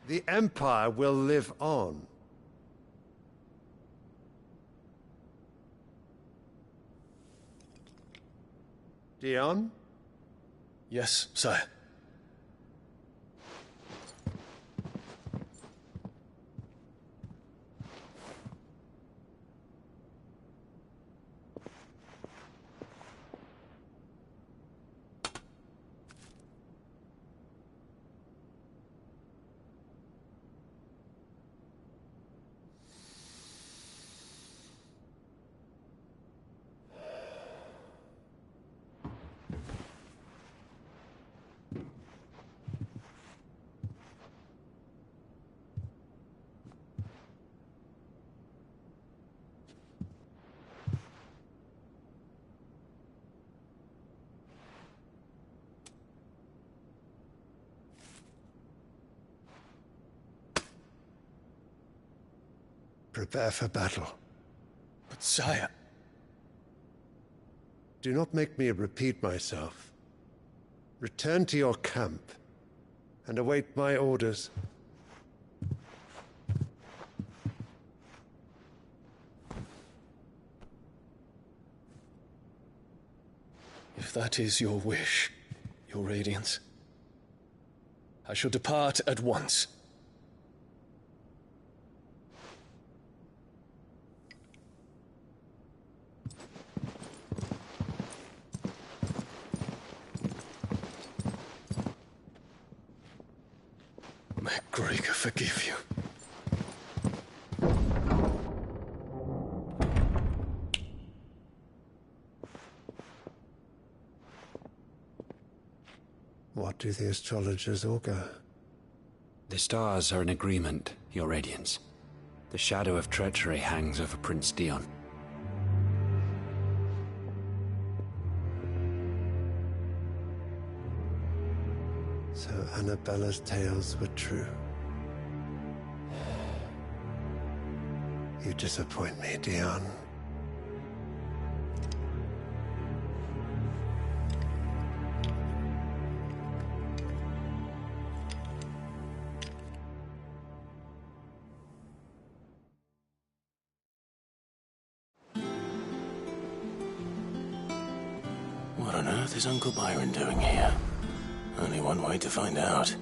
The Empire will live on. Dion? Yes, sire. Prepare for battle. But sire... Do not make me repeat myself. Return to your camp and await my orders. If that is your wish, Your Radiance, I shall depart at once. May Gregor forgive you. What do the astrologers augur? The stars are in agreement, Your Radiance. The shadow of treachery hangs over Prince Dion. So Annabella's tales were true. You disappoint me, Dion. What on earth is Uncle Byron doing here? Only one way to find out.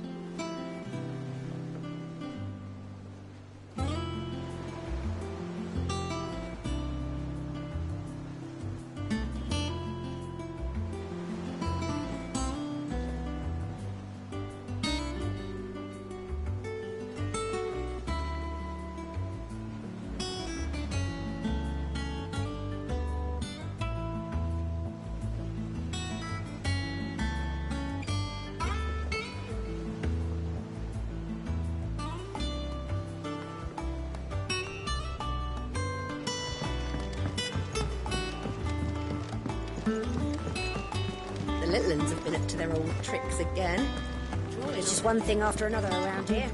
Littlands have been up to their old tricks again. It's just one thing after another around here.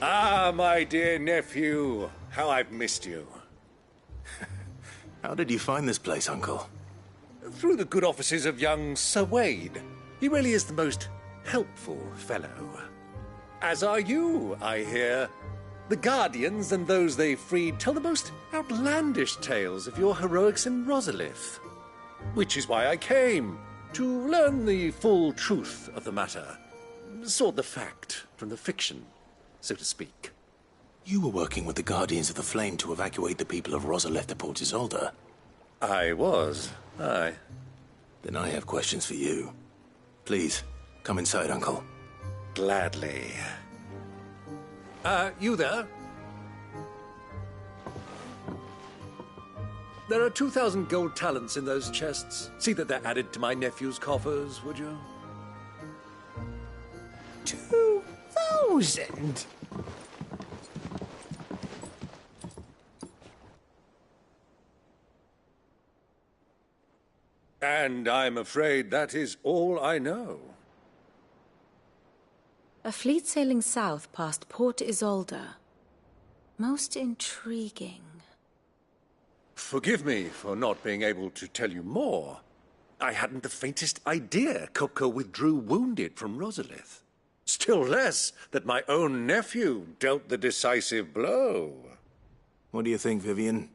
Ah, my dear nephew, how I've missed you. How did you find this place, Uncle? Through the good offices of young Sir Wade. He really is the most helpful fellow. As are you, I hear. The Guardians and those they freed tell the most outlandish tales of your heroics in Rosalith. Which is why I came, to learn the full truth of the matter. Sort the fact from the fiction, so to speak. You were working with the Guardians of the Flame to evacuate the people of Rosalith to Port Isolde. I was, aye. Then I have questions for you. Please, come inside, Uncle. Gladly. You there? There are 2,000 gold talents in those chests. See that they're added to my nephew's coffers, would you? 2,000? And I'm afraid that is all I know. A fleet sailing south past Port Isolde. Most intriguing. Forgive me for not being able to tell you more. I hadn't the faintest idea Kupka withdrew wounded from Rosalith. Still less that my own nephew dealt the decisive blow. What do you think, Vivian?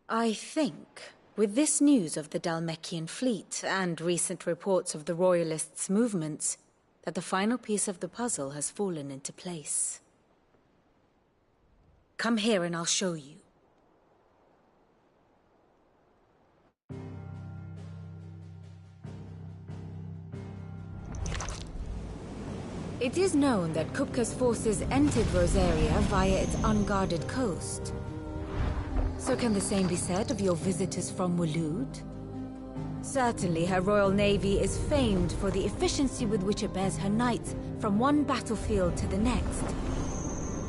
I think, with this news of the Dhalmekian fleet and recent reports of the Royalists' movements, that the final piece of the puzzle has fallen into place. Come here and I'll show you. It is known that Kupka's forces entered Rosaria via its unguarded coast. So can the same be said of your visitors from Waloed? Certainly her Royal Navy is famed for the efficiency with which it bears her knights from one battlefield to the next.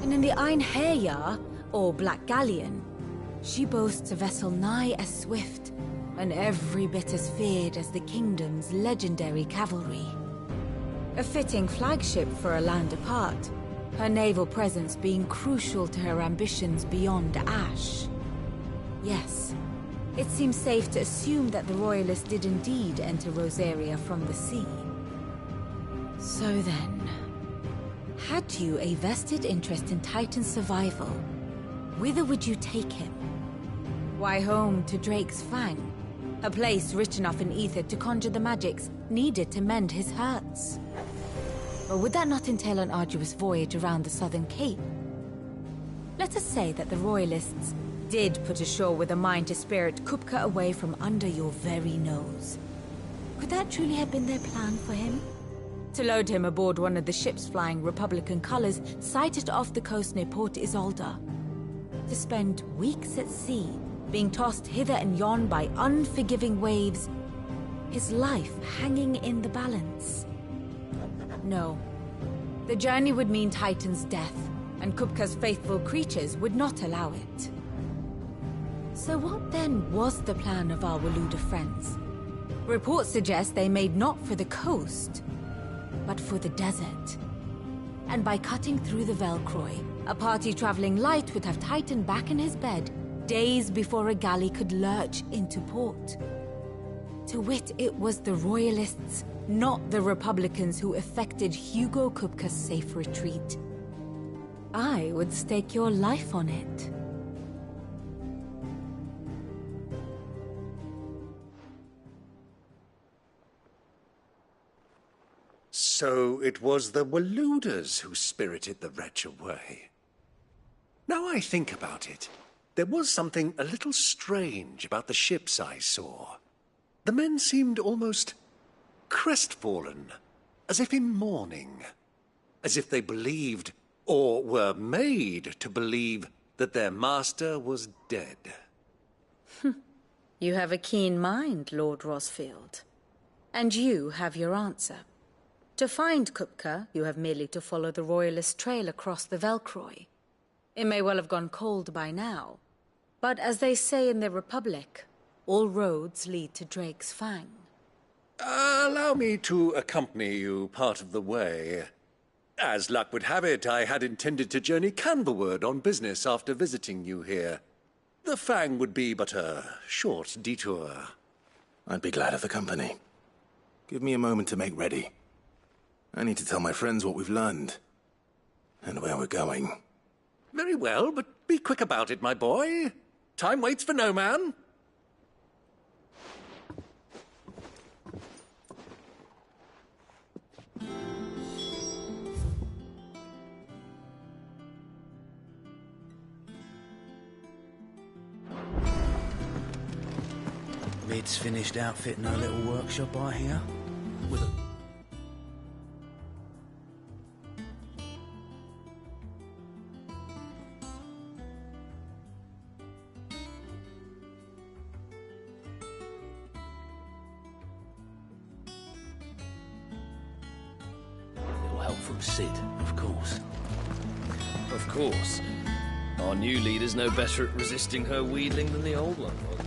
And in the Einherjar, or Black Galleon, she boasts a vessel nigh as swift and every bit as feared as the kingdom's legendary cavalry. A fitting flagship for a land apart, her naval presence being crucial to her ambitions beyond Ash. Yes, it seems safe to assume that the Royalists did indeed enter Rosaria from the sea. So then, had you a vested interest in Titan's survival, whither would you take him? Why, home to Drake's Fang, a place rich enough in ether to conjure the magics needed to mend his hurts. Or would that not entail an arduous voyage around the southern cape? Let us say that the Royalists did put ashore with a mind to spirit Kupka away from under your very nose. Could that truly have been their plan for him? To load him aboard one of the ships flying Republican colors sighted off the coast near Port Isolde. To spend weeks at sea, being tossed hither and yon by unforgiving waves, his life hanging in the balance. No. The journey would mean Titan's death, and Kupka's faithful creatures would not allow it. So what then was the plan of our Waluda friends? Reports suggest they made not for the coast, but for the desert. And by cutting through the Velcroy, a party traveling light would have Titan back in his bed days before a galley could lurch into port. To wit, it was the Royalists, not the Republicans, who effected Hugo Kupka's safe retreat. I would stake your life on it. So it was the Waluders who spirited the wretch away. Now I think about it, there was something a little strange about the ships I saw. The men seemed almost crestfallen, as if in mourning, as if they believed, or were made to believe, that their master was dead. You have a keen mind, Lord Rosfield. And you have your answer. To find Kupka, you have merely to follow the Royalist trail across the Velcroy. It may well have gone cold by now, but as they say in the Republic, all roads lead to Drake's Fang. Allow me to accompany you part of the way. As luck would have it, I had intended to journey Canberward on business after visiting you here. The Fang would be but a short detour. I'd be glad of the company. Give me a moment to make ready. I need to tell my friends what we've learned. And where we're going. Very well, but be quick about it, my boy. Time waits for no man. Vid's finished outfitting our little workshop, I hear. With a... Little help from Sid, of course. Of course. Our new leader's no better at resisting her wheedling than the old one was.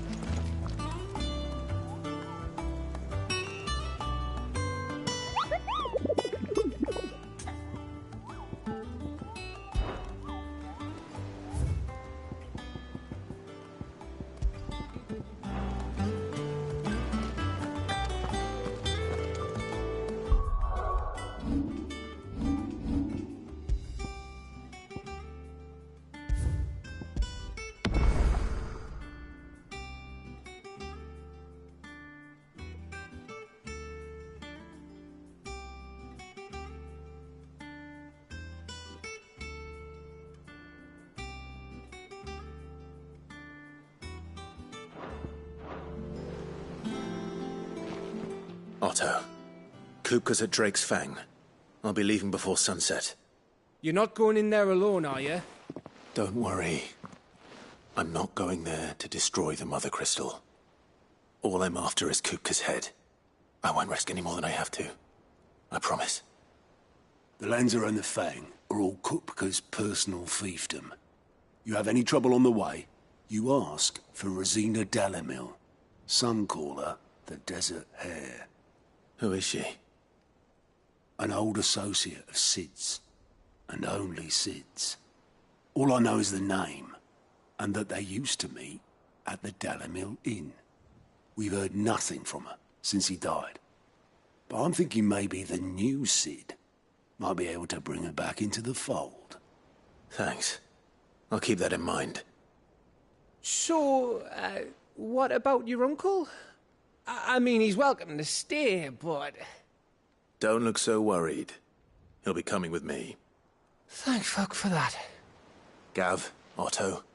Otto, Kupka's at Drake's Fang. I'll be leaving before sunset. You're not going in there alone, are you? Don't worry. I'm not going there to destroy the Mother Crystal. All I'm after is Kupka's head. I won't risk any more than I have to. I promise. The Lancer and the Fang are all Kupka's personal fiefdom. You have any trouble on the way, you ask for Rosina Dalamil. Some call her the Desert Hare. Who is she? An old associate of Sid's. And only Sid's. All I know is the name, and that they used to meet at the Dalamil Inn. We've heard nothing from her since he died. But I'm thinking maybe the new Sid might be able to bring her back into the fold. Thanks. I'll keep that in mind. So, what about your uncle? I mean, he's welcome to stay, but... Don't look so worried. He'll be coming with me. Thank fuck for that. Gav, Otto,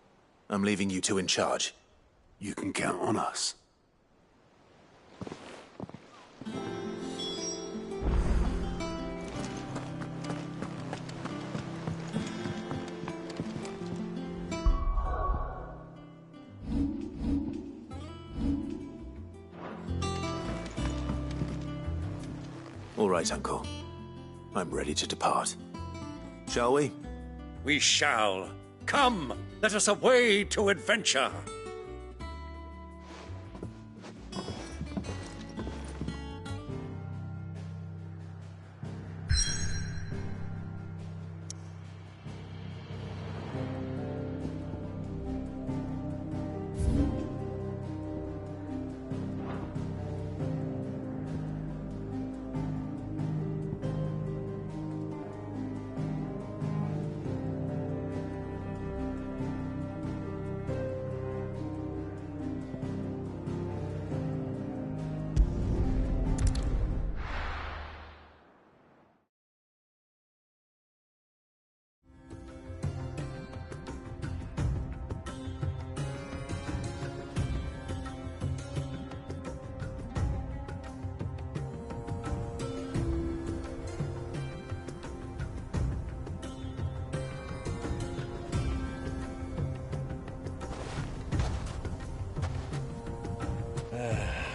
I'm leaving you two in charge. You can count on us. All right, Uncle. I'm ready to depart. Shall we? We shall. Come, let us away to adventure.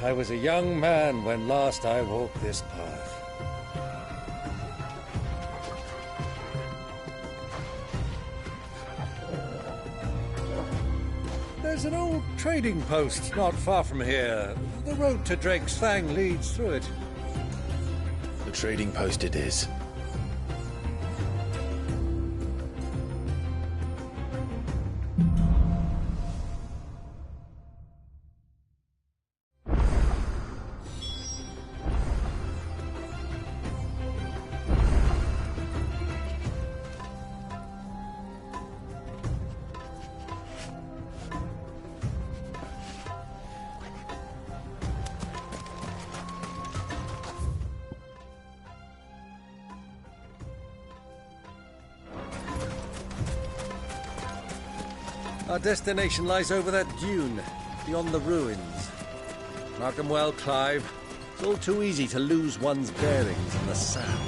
I was a young man when last I walked this path. There's an old trading post not far from here. The road to Drake's Fang leads through it. The trading post it is. Our destination lies over that dune, beyond the ruins. Mark 'em well, Clive. It's all too easy to lose one's bearings in the sand.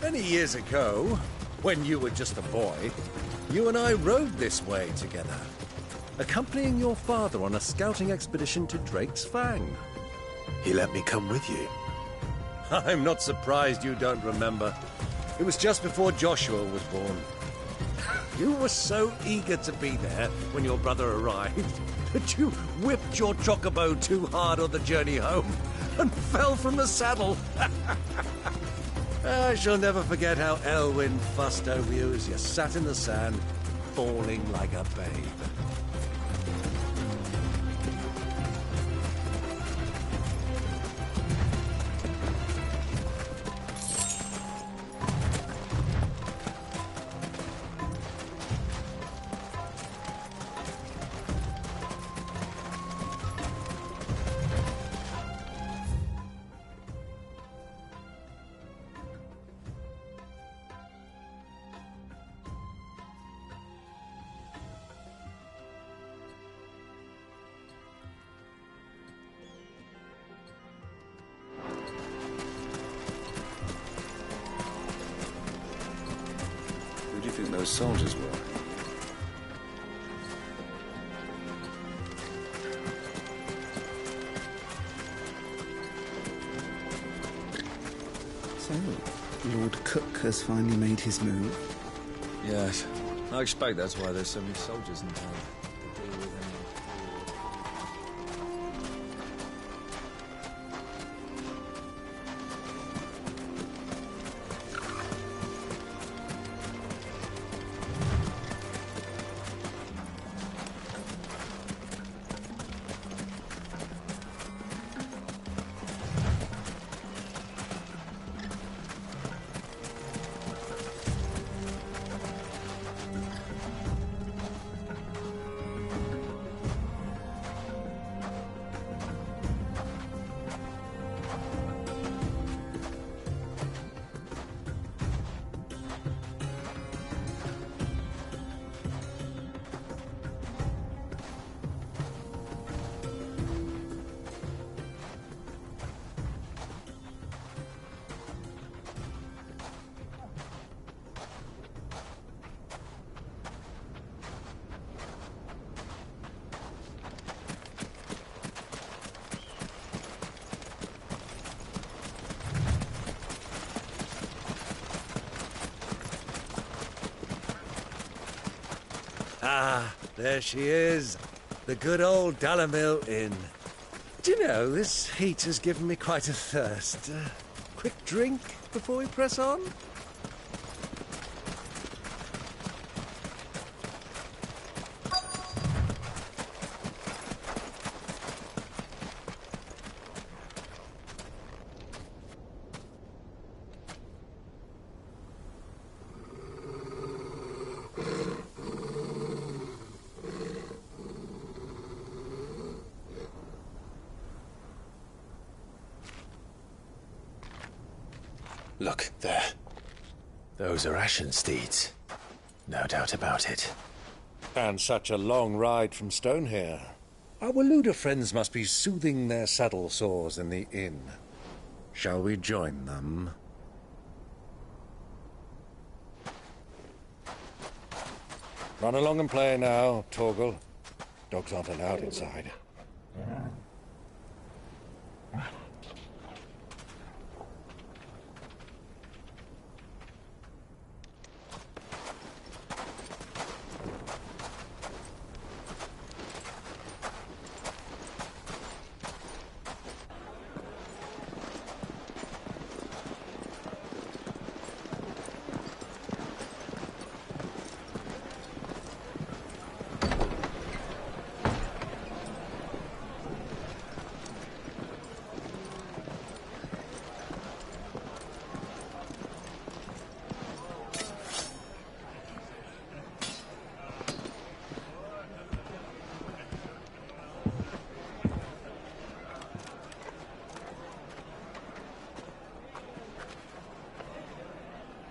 Many years ago, when you were just a boy, you and I rode this way together, accompanying your father on a scouting expedition to Drake's Fang. He let me come with you. I'm not surprised you don't remember. It was just before Joshua was born. You were so eager to be there when your brother arrived that you whipped your chocobo too hard on the journey home and fell from the saddle. I shall never forget how Elwyn fussed over you as you sat in the sand, bawling like a babe. think those soldiers were? So, Lord Cook has finally made his move. Yes. I expect that's why there's so many soldiers in town. To deal with any... Ah, there she is. The good old Dalamil Inn. Do you know, this heat has given me quite a thirst. Quick drink before we press on? Look, there. Those are Ashen steeds. No doubt about it. And such a long ride from Stonehere. Our Waluda friends must be soothing their saddle sores in the inn. Shall we join them? Run along and play now, Torgal. Dogs aren't allowed inside.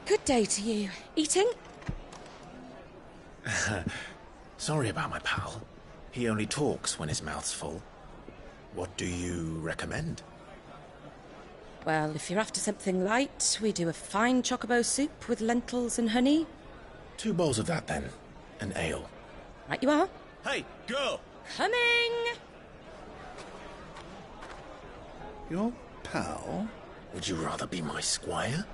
Good day to you. Eating? Sorry about my pal. He only talks when his mouth's full. What do you recommend? Well, if you're after something light, we do a fine chocobo soup with lentils and honey. 2 bowls of that, then. An ale. Right you are. Hey, girl! Coming! Your pal? Would you rather be my squire?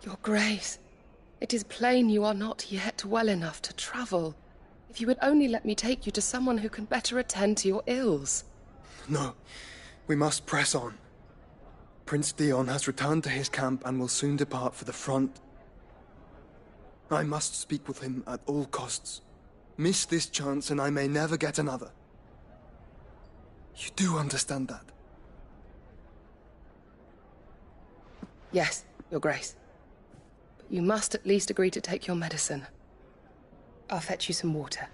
Your Grace, it is plain you are not yet well enough to travel. If you would only let me take you to someone who can better attend to your ills. No, we must press on. Prince Dion has returned to his camp and will soon depart for the front. I must speak with him at all costs. Miss this chance and I may never get another. You do understand that? Yes, Your Grace. But you must at least agree to take your medicine. I'll fetch you some water.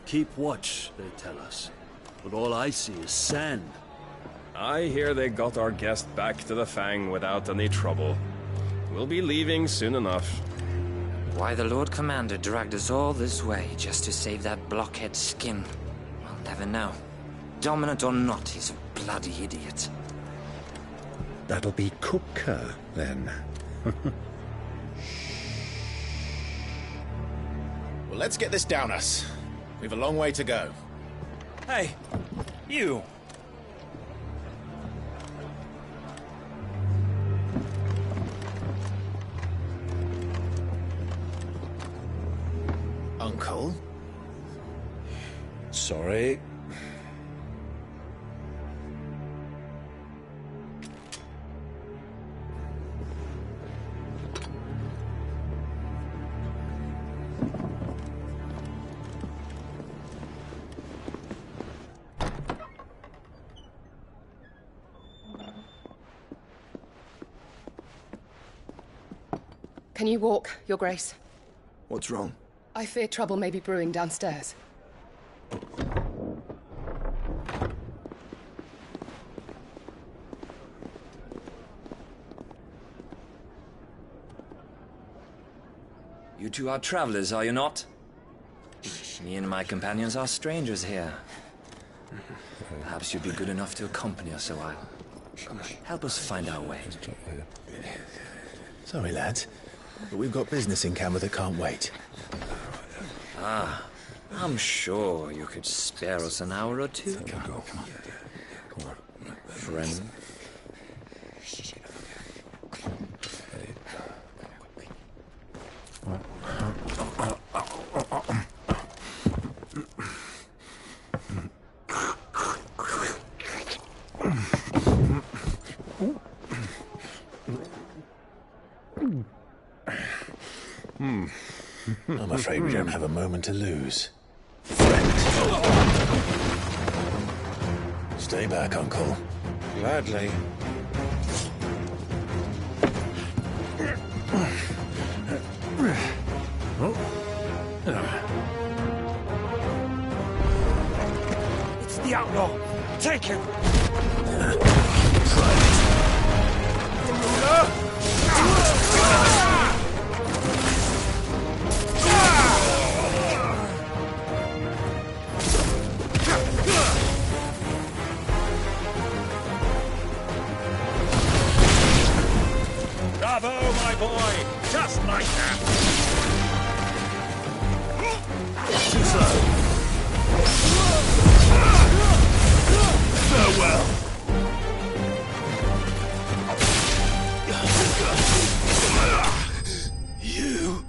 Keep watch, they tell us. But all I see is sand. I hear they got our guest back to the Fang without any trouble. We'll be leaving soon enough. Why the Lord Commander dragged us all this way just to save that blockhead's skin, I'll never know. Dominant or not, he's a bloody idiot. That'll be Cooker, then. Well, let's get this down us. We've a long way to go. Hey, you! Uncle? Sorry. Can you walk, Your Grace? What's wrong? I fear trouble may be brewing downstairs. You two are travelers, are you not? Me and my companions are strangers here. Perhaps you'd be good enough to accompany us a while. Help us find our way. Sorry, lads, but we've got business in camera that can't wait. Ah, I'm sure you could spare us an hour or two. Come on. Friend. I'm afraid we don't have a moment to lose. Stay back, Uncle. Gladly. It's the outlaw! Take him! Bravo, my boy! Just like that! Too slow. Farewell. You...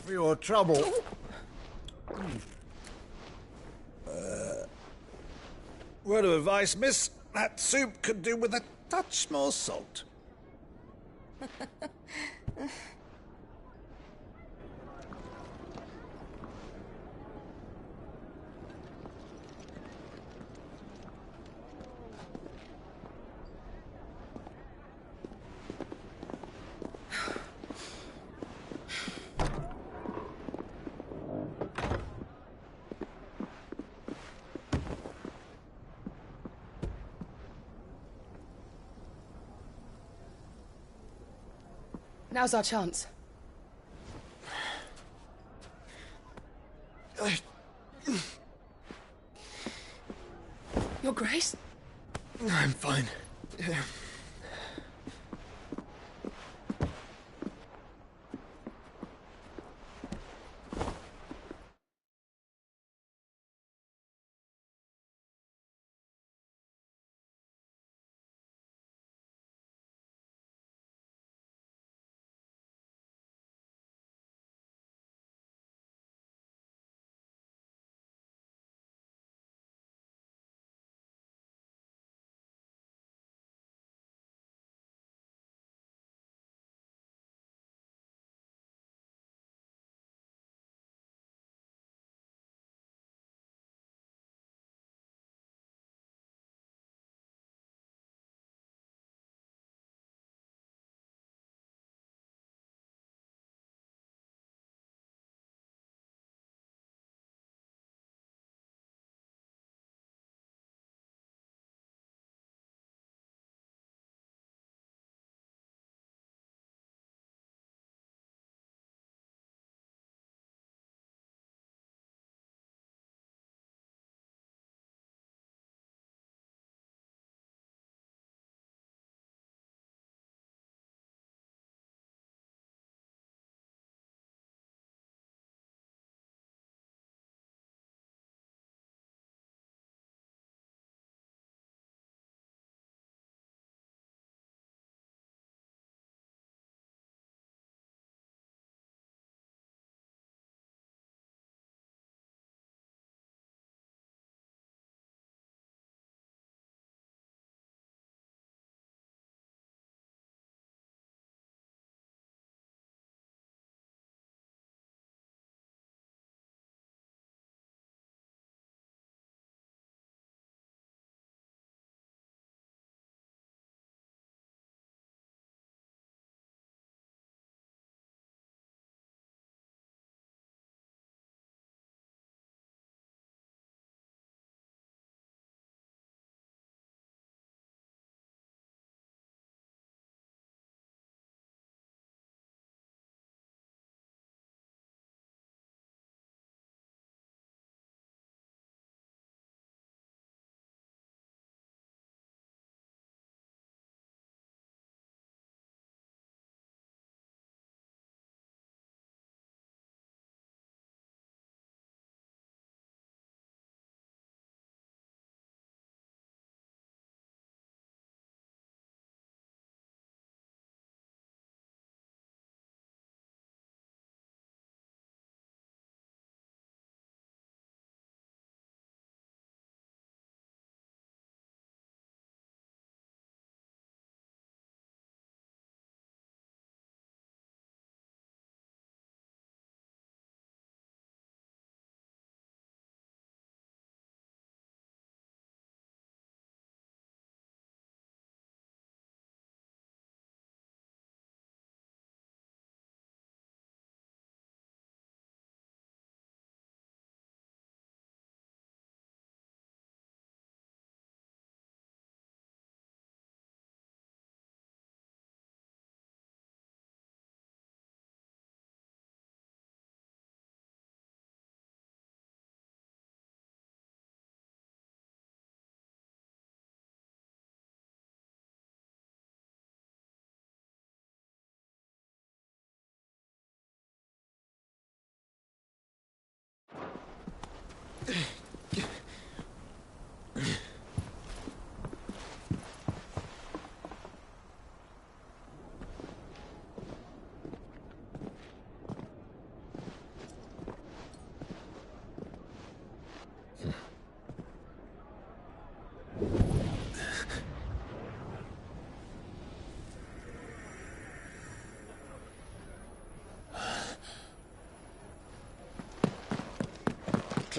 For your trouble. Word of advice, miss. That soup could do with a touch more salt. Now's our chance. Your Grace? I'm fine.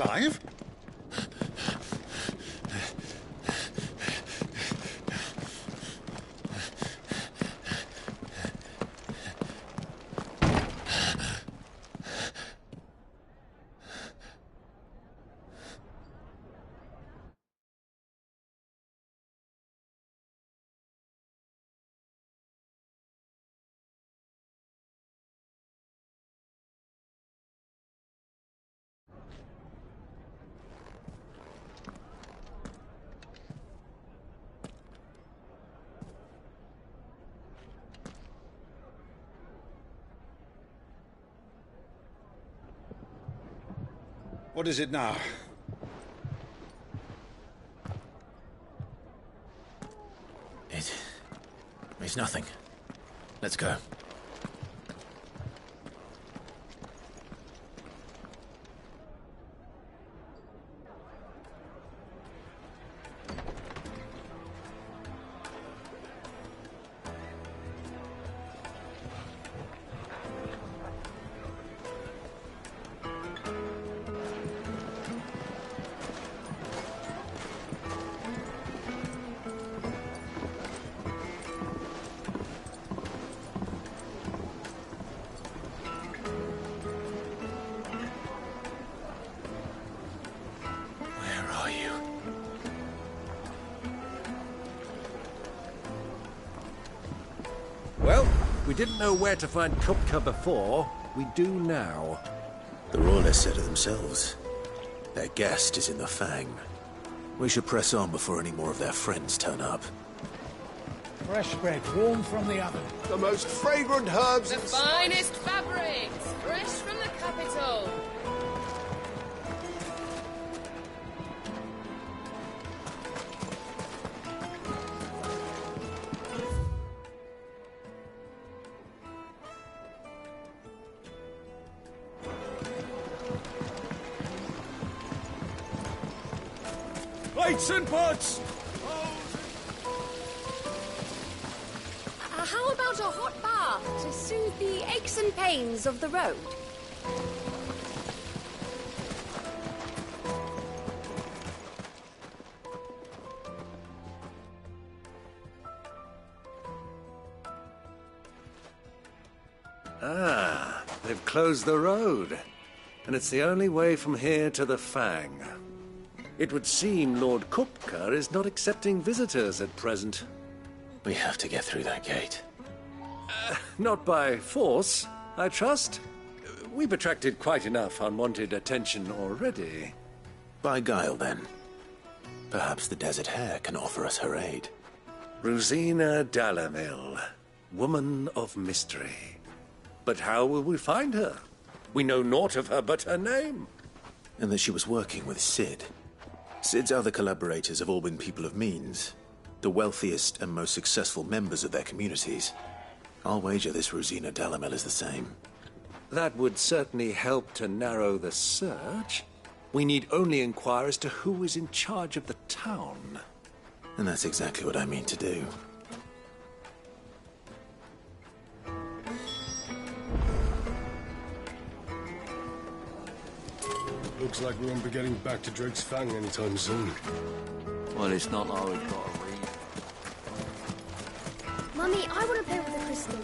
Clive? What is it now? It's nothing. Let's go. Well, we didn't know where to find Kupka before. We do now. The Royalists said it themselves. Their guest is in the Fang. We should press on before any more of their friends turn up. Fresh bread, warm from the oven. The most fragrant herbs The finest fabrics, fresh from the capital. Plates and pots! How about a hot bath to soothe the aches and pains of the road? Ah, they've closed the road. And it's the only way from here to the Fang. It would seem Lord Kupka is not accepting visitors at present. We have to get through that gate. Not by force, I trust. We've attracted quite enough unwanted attention already. By guile, then. Perhaps the Desert Hare can offer us her aid. Rosina Dalamil, woman of mystery. But how will we find her? We know naught of her but her name. And that she was working with Sid. Sid's other collaborators have all been people of means. The wealthiest and most successful members of their communities. I'll wager this Rosina Dalamel is the same. That would certainly help to narrow the search. We need only inquire as to who is in charge of the town. And that's exactly what I mean to do. Looks like we won't be getting back to Drake's Fang anytime soon. Well, it's not like we've got to read. Mummy, I want to play with the crystal.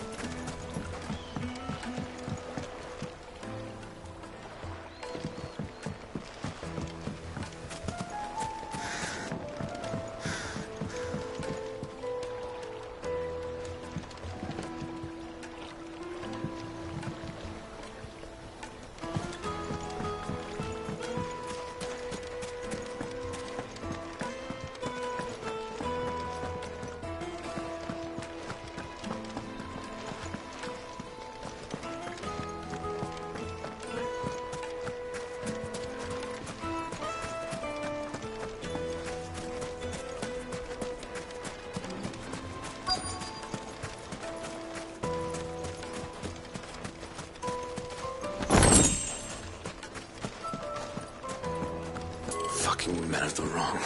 Men of the wrong.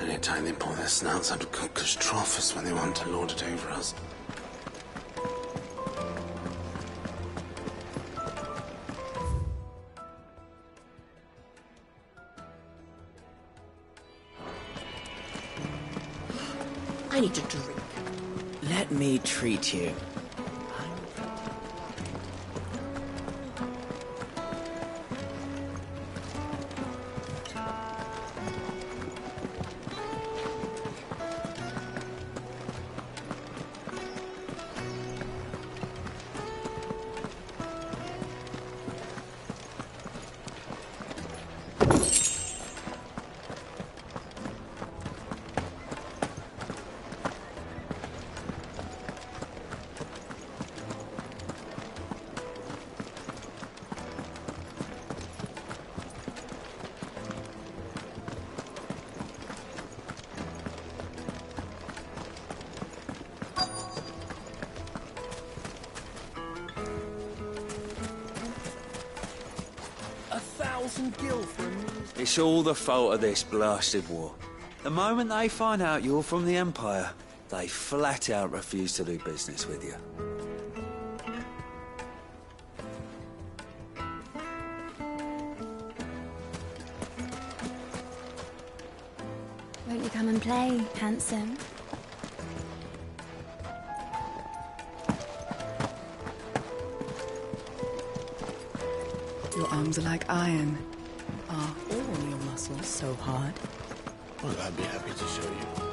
Anytime they pull their snouts out of Kupka's trough is when they want to lord it over us. I need a drink. Let me treat you. It's all the fault of this blasted war. The moment they find out you're from the Empire, they flat out refuse to do business with you. Won't you come and play, handsome? Your arms are like iron. Are all your muscles so hard? Well, I'd be happy to show you.